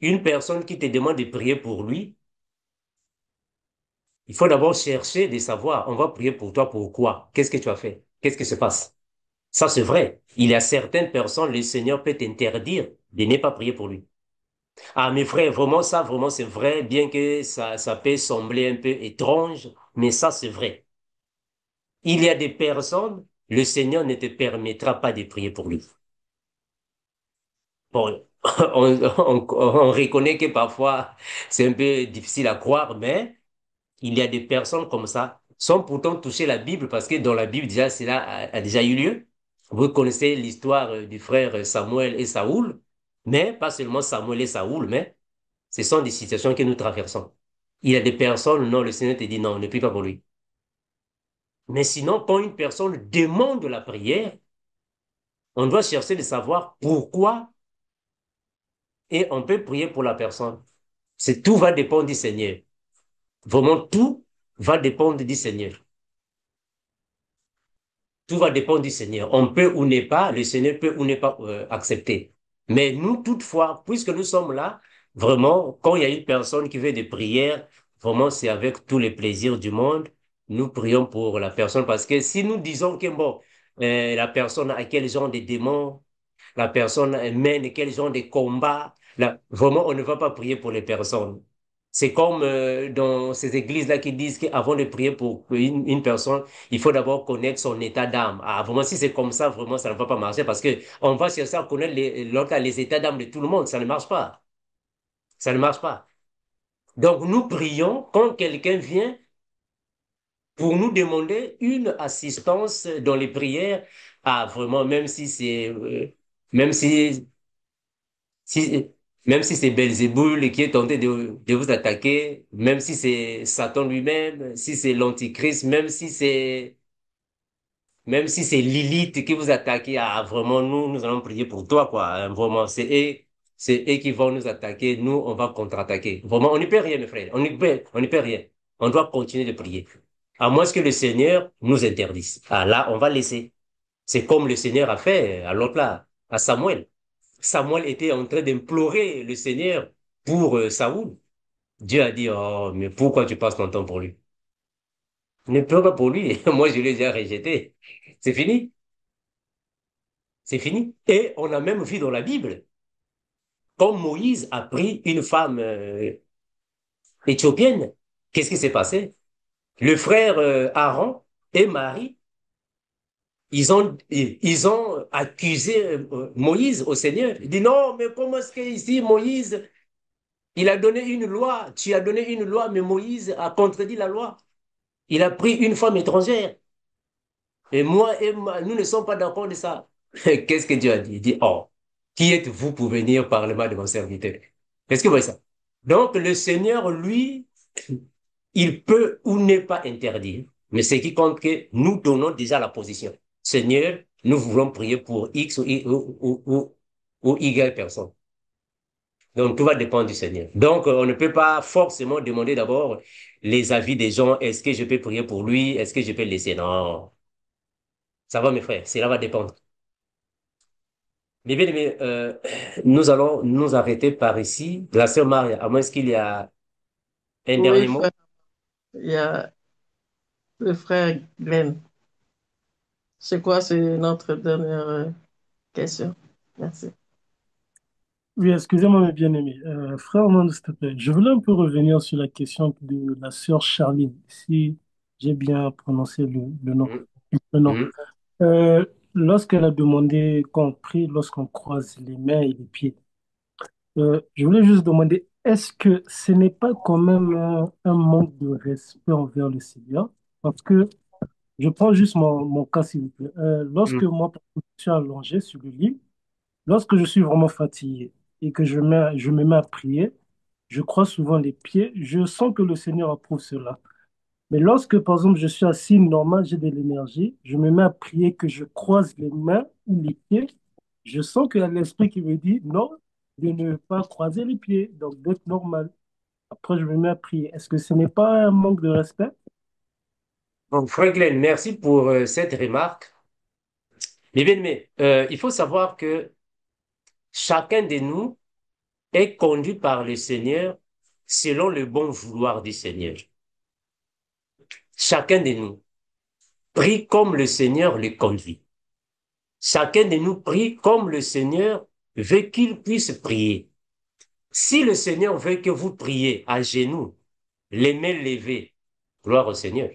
Une personne qui te demande de prier pour lui, il faut d'abord chercher de savoir, on va prier pour toi, pourquoi? Qu'est-ce que tu as fait? Qu'est-ce qui se passe? Ça, c'est vrai. Il y a certaines personnes, le Seigneur peut t'interdire de ne pas prier pour lui. Ah, mes frères, vraiment, ça, vraiment, c'est vrai, bien que ça peut sembler un peu étrange, mais ça, c'est vrai. Il y a des personnes, le Seigneur ne te permettra pas de prier pour lui. Bon, on reconnaît que parfois, c'est un peu difficile à croire, mais il y a des personnes comme ça, sans pourtant toucher la Bible, parce que dans la Bible, déjà, cela a déjà eu lieu. Vous connaissez l'histoire du frère Samuel et Saoul, mais pas seulement Samuel et Saoul, mais ce sont des situations que nous traversons. Il y a des personnes, non, le Seigneur te dit non, ne prie pas pour lui. Mais sinon, quand une personne demande la prière, on doit chercher de savoir pourquoi et on peut prier pour la personne. Tout va dépendre du Seigneur. Vraiment, tout va dépendre du Seigneur. Tout va dépendre du Seigneur. On peut ou n'est pas, le Seigneur peut ou n'est pas accepter. Mais nous, toutefois, puisque nous sommes là, vraiment, quand il y a une personne qui veut des prières, vraiment, c'est avec tous les plaisirs du monde, nous prions pour la personne. Parce que si nous disons que, bon, la personne a quel genre de démons, la personne mène quel genre de combat, là, vraiment, on ne va pas prier pour les personnes. C'est comme dans ces églises-là qui disent qu'avant de prier pour une personne, il faut d'abord connaître son état d'âme. Ah, vraiment, si c'est comme ça, vraiment, ça ne va pas marcher parce que on va chercher à connaître les états d'âme de tout le monde. Ça ne marche pas. Ça ne marche pas. Donc, nous prions quand quelqu'un vient pour nous demander une assistance dans les prières. Ah, vraiment, même si, même si c'est Belzéboul qui est tenté de vous attaquer, même si c'est Satan lui-même, si c'est l'Antichrist, même si c'est Lilith qui vous attaque, ah, vraiment, nous allons prier pour toi, quoi. Hein, vraiment, c'est eux qui vont nous attaquer. Nous, on va contre-attaquer. Vraiment, on n'y peut rien, mes frères. On n'y peut rien. On doit continuer de prier. À moins que le Seigneur nous interdise. Ah, là, on va laisser. C'est comme le Seigneur a fait à l'autre là, à Samuel. Samuel était en train d'implorer le Seigneur pour Saoul. Dieu a dit, oh, mais pourquoi tu passes ton temps pour lui? Ne pleure pas pour lui. Moi, je l'ai déjà rejeté. C'est fini. C'est fini. Et on a même vu dans la Bible, quand Moïse a pris une femme éthiopienne, qu'est-ce qui s'est passé? Le frère Aaron et Marie, ils ont accusé Moïse au Seigneur. Il dit non, mais comment est-ce que ici Moïse, il a donné une loi, tu as donné une loi, mais Moïse a contredit la loi. Il a pris une femme étrangère. Et nous ne sommes pas d'accord de ça. Qu'est-ce que Dieu a dit? Il dit, oh, qui êtes-vous pour venir parler mal de mon serviteur? Est-ce que vous voyez ça? Donc, le Seigneur, lui, il peut ou n'est pas interdire. Mais ce qui compte que nous donnons déjà la position. Seigneur, nous voulons prier pour X ou Y personne. Donc, tout va dépendre du Seigneur. Donc, on ne peut pas forcément demander d'abord les avis des gens. Est-ce que je peux prier pour lui? Est-ce que je peux le laisser? Non. Ça va, mes frères. Cela va dépendre. Mais bien aimé, nous allons nous arrêter par ici. La sœur Maria, à moins qu'il y a un Oui, dernier mot. frère, il y a le frère Glenn. C'est quoi, c'est notre dernière question? Merci. Oui, excusez-moi, mes bien-aimés. Frère Armand, s'il te plaît, je voulais un peu revenir sur la question de la sœur Charline, si j'ai bien prononcé le nom. Mhm, Le nom. mhm, Lorsqu'elle a demandé qu'on prie, lorsqu'on croise les mains et les pieds, je voulais juste demander, est-ce que ce n'est pas quand même un manque de respect envers le Seigneur? Parce que je prends juste mon cas, s'il vous plaît. Lorsque mhm. moi, par exemple, je suis allongé sur le lit, lorsque je suis vraiment fatigué et que je me mets à prier, je croise souvent les pieds, je sens que le Seigneur approuve cela. Mais lorsque, par exemple, je suis assis normal, j'ai de l'énergie, je me mets à prier, que je croise les mains ou les pieds, je sens qu'il y a l'esprit qui me dit non, de ne pas croiser les pieds, donc d'être normal. Après, je me mets à prier. Est-ce que ce n'est pas un manque de respect? Bon, Frère Glenn, merci pour cette remarque. Mais bien, mais il faut savoir que chacun de nous est conduit par le Seigneur selon le bon vouloir du Seigneur. Chacun de nous prie comme le Seigneur le conduit. Chacun de nous prie comme le Seigneur veut qu'il puisse prier. Si le Seigneur veut que vous priez à genoux, les mains levées, gloire au Seigneur.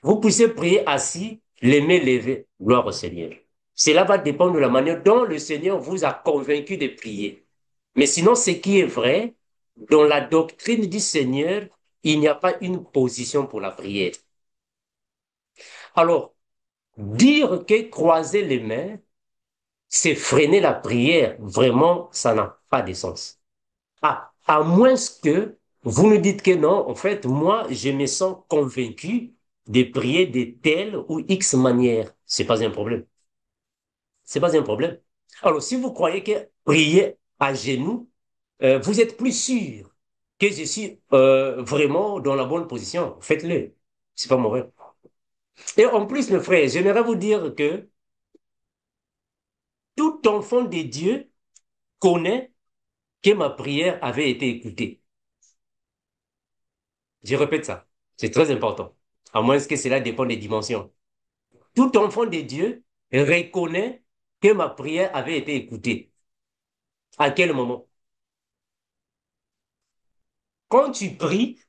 Vous puissiez prier assis, les mains levées, gloire au Seigneur. Cela va dépendre de la manière dont le Seigneur vous a convaincu de prier. Mais sinon, ce qui est vrai, dans la doctrine du Seigneur, il n'y a pas une position pour la prière. Alors, dire que croiser les mains, c'est freiner la prière, vraiment, ça n'a pas de sens. Ah, à moins que vous nous dites que non, en fait, moi, je me sens convaincu de prier de telle ou X manière. C'est pas un problème. C'est pas un problème. Alors, si vous croyez que prier à genoux, vous êtes plus sûr que je suis vraiment dans la bonne position, faites-le. C'est pas mauvais. Et en plus, mes frères, j'aimerais vous dire que tout enfant de Dieu connaît que ma prière avait été écoutée. Je répète ça. C'est très important. À moins que cela dépende des dimensions. Tout enfant de Dieu reconnaît que ma prière avait été écoutée. À quel moment? Quand tu pries,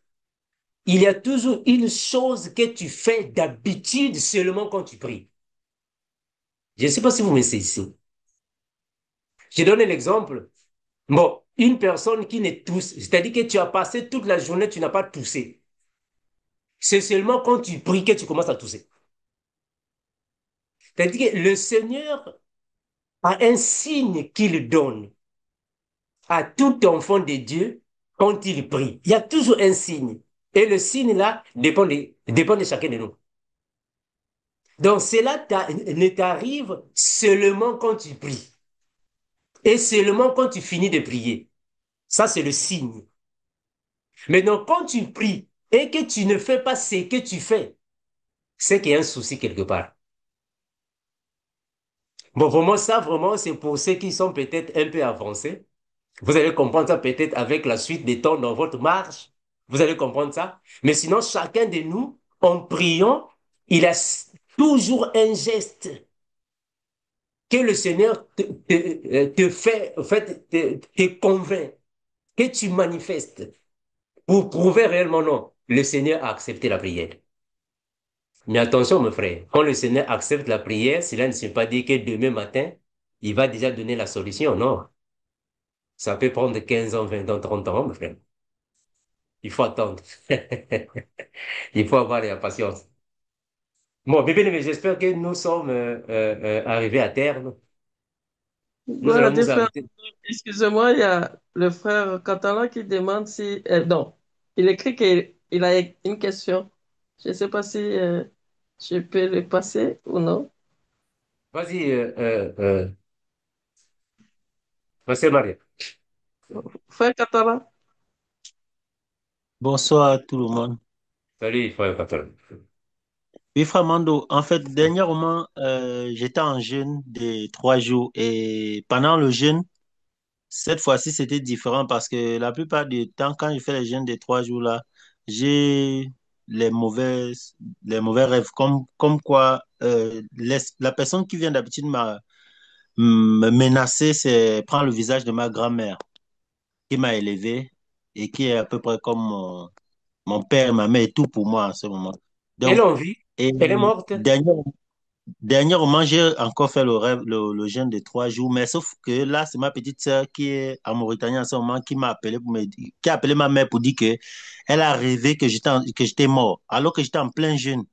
il y a toujours une chose que tu fais d'habitude seulement quand tu pries. Je ne sais pas si vous me saisissez. Je donne un exemple. Bon, une personne qui ne tousse, c'est-à-dire que tu as passé toute la journée, tu n'as pas toussé. C'est seulement quand tu pries que tu commences à tousser. C'est-à-dire que le Seigneur a un signe qu'il donne à tout enfant de Dieu quand il prie. Il y a toujours un signe. Et le signe là dépend de chacun de nous. Donc cela ne t'arrive seulement quand tu pries. Et seulement quand tu finis de prier. Ça, c'est le signe. Maintenant, quand tu pries et que tu ne fais pas ce que tu fais, c'est qu'il y a un souci quelque part. Bon, vraiment, ça, vraiment, c'est pour ceux qui sont peut-être un peu avancés. Vous allez comprendre ça peut-être avec la suite des temps dans votre marche. Vous allez comprendre ça. Mais sinon, chacun de nous, en priant, il a toujours un geste que le Seigneur te fait, en fait, te convainc, que tu manifestes pour prouver réellement non. Le Seigneur a accepté la prière. Mais attention, mon frère, quand le Seigneur accepte la prière, cela ne veut pas dire que demain matin, il va déjà donner la solution. Non. Ça peut prendre 15 ans, 20 ans, 30 ans, mon frère. Il faut attendre. Il faut avoir la patience. Bon, bébé, mais j'espère que nous sommes arrivés à terme. Nous allons Voilà, nous frère, arrêter. excusez-moi, il y a le frère catalan qui demande si... non, il écrit qu'il a une question. Je ne sais pas si je peux le passer ou non. Vas-y, Marcel Maria. Frère catalan. Bonsoir à tout le monde. Salut, frère Catherine. Oui, frère Mando, en fait, dernièrement, j'étais en jeûne de 3 jours et pendant le jeûne, cette fois-ci, c'était différent parce que la plupart du temps, quand je fais les jeûnes de 3 jours là, j'ai les mauvais, les mauvais rêves, comme quoi la personne qui vient d'habitude me menacer, c'est prendre le visage de ma grand-mère qui m'a élevé et qui est à peu près comme mon père, ma mère et tout pour moi en ce moment. Elle est Donc, en vie? et Elle est morte? dernièrement, j'ai encore fait le rêve, le jeûne de 3 jours, mais sauf que là, c'est ma petite sœur qui est en Mauritanie en ce moment qui m'a appelé pour me dire, qui a appelé ma mère pour dire que elle a rêvé que j'étais mort, alors que j'étais en plein jeûne.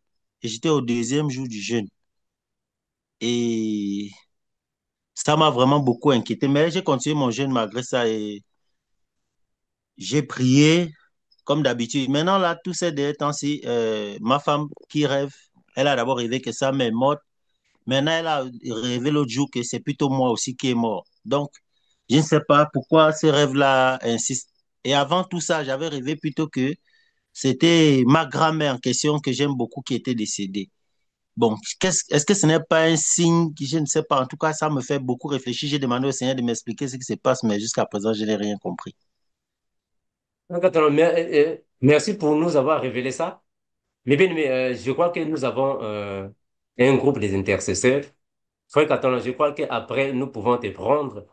Et j'étais au deuxième jour du jeûne. Et ça m'a vraiment beaucoup inquiété. Mais j'ai continué mon jeûne malgré ça et j'ai prié comme d'habitude. Maintenant, là, tous ces derniers temps-ci, ma femme qui rêve, elle a d'abord rêvé que sa mère est morte. Maintenant, elle a rêvé l'autre jour que c'est plutôt moi aussi qui est mort. Donc, je ne sais pas pourquoi ce rêve-là insiste. Et avant tout ça, j'avais rêvé plutôt que C'était ma grand-mère en question que j'aime beaucoup qui était décédée. Bon, est-ce que ce n'est pas un signe, je ne sais pas. En tout cas, ça me fait beaucoup réfléchir. J'ai demandé au Seigneur de m'expliquer ce qui se passe, mais jusqu'à présent, je n'ai rien compris. Donc, attends, merci pour nous avoir révélé ça. Mais bien, je crois que nous avons un groupe des intercesseurs. Frère Catalan, je crois qu'après, nous pouvons te prendre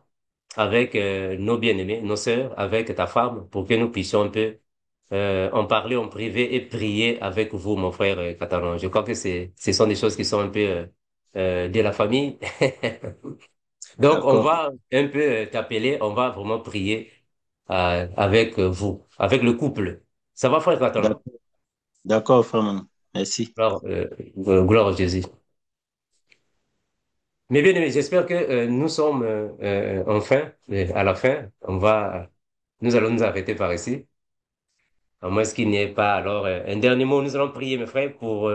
avec nos bien-aimés, nos sœurs, avec ta femme, pour que nous puissions un peu en parler en privé et prier avec vous, mon frère Catalan. Je crois que ce sont des choses qui sont un peu de la famille. Donc, on D'accord. va un peu t'appeler, on va vraiment prier avec vous, avec le couple. Ça va, frère Catalan? D'accord, d'accord, frère Manon. Merci. Gloire à Jésus. Mais bien aimé, j'espère que nous sommes enfin à la fin. Nous allons nous arrêter par ici. À moins qu'il n'y ait pas alors un dernier mot. Nous allons prier, mes frères, pour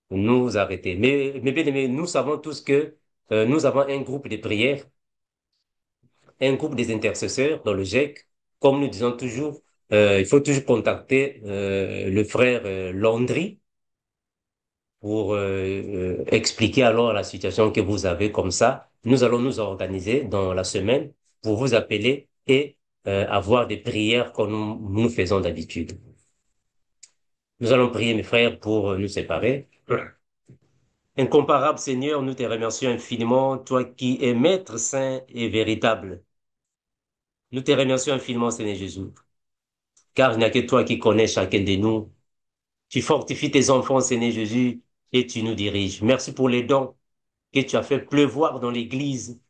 nous arrêter. Mais bien aimé, nous savons tous que nous avons un groupe de prière, un groupe des intercesseurs dans le GEC. Comme nous disons toujours, il faut toujours contacter le frère Landry pour expliquer alors la situation que vous avez comme ça. Nous allons nous organiser dans la semaine pour vous appeler et avoir des prières comme nous faisons d'habitude. Nous allons prier, mes frères, pour nous séparer. Incomparable Seigneur, nous te remercions infiniment, toi qui es maître saint et véritable. Nous te remercions infiniment, Seigneur Jésus, car il n'y a que toi qui connais chacun de nous. Tu fortifies tes enfants, Seigneur Jésus, et tu nous diriges. Merci pour les dons que tu as fait pleuvoir dans l'Église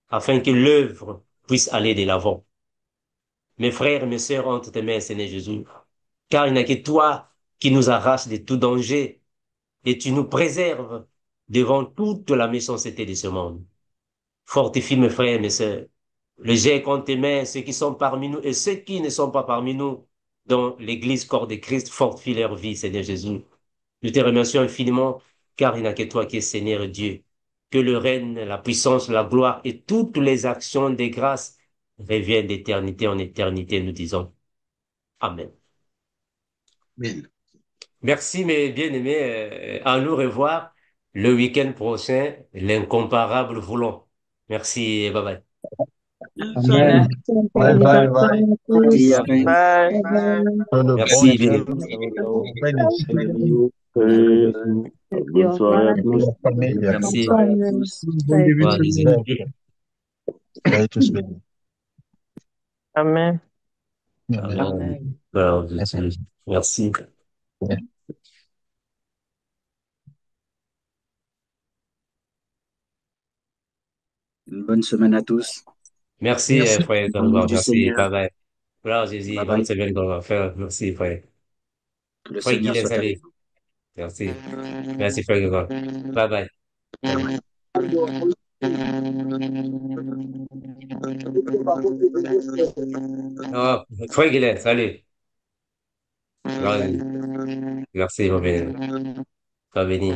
afin que l'œuvre puisse aller de l'avant. Mes frères et mes sœurs entre tes mains, Seigneur Jésus, car il n'y a que toi qui nous arraches de tout danger et tu nous préserves devant toute la méchanceté de ce monde. Fortifie mes frères et mes sœurs. Le jet contre tes mains, ceux qui sont parmi nous et ceux qui ne sont pas parmi nous, dans l'Église corps de Christ, fortifie leur vie, Seigneur Jésus. Nous te remercions infiniment, car il n'y a que toi qui es Seigneur Dieu. Que le règne, la puissance, la gloire et toutes les actions des grâces reviennent d'éternité en éternité, nous disons. Amen. Amen. Merci, mes bien-aimés. À nous revoir le week-end prochain, l'incomparable voulons. Merci et bye bye. Merci. Amen. Bye Bye. bye. Merci, Tous. amen. Bye. Que le bon Merci, Dieu bien-aimés. vous bénisse. Bonne soirée à tous. La famille et à Bonne Merci. soirée à tous. Bon début de Gloire à Jésus. semaine. Soyez tous bénis. Amen. Amen. Amen. Gloire à Jésus. Merci. Une bonne semaine à tous. Merci, Merci. frère. Amour du Merci. Seigneur. Bye bye. Gloire à Jésus. Bye Bonne bye. semaine qu'on va faire. Merci, frère. Que le Frère Seigneur Guilhem, soit avec salut. vous. Merci. Merci, frère Grégoire. Bye bye. Bye bye. Oh, frère Guilhem, salut. Gloire à Jésus. Merci, mon béni. Sois béni.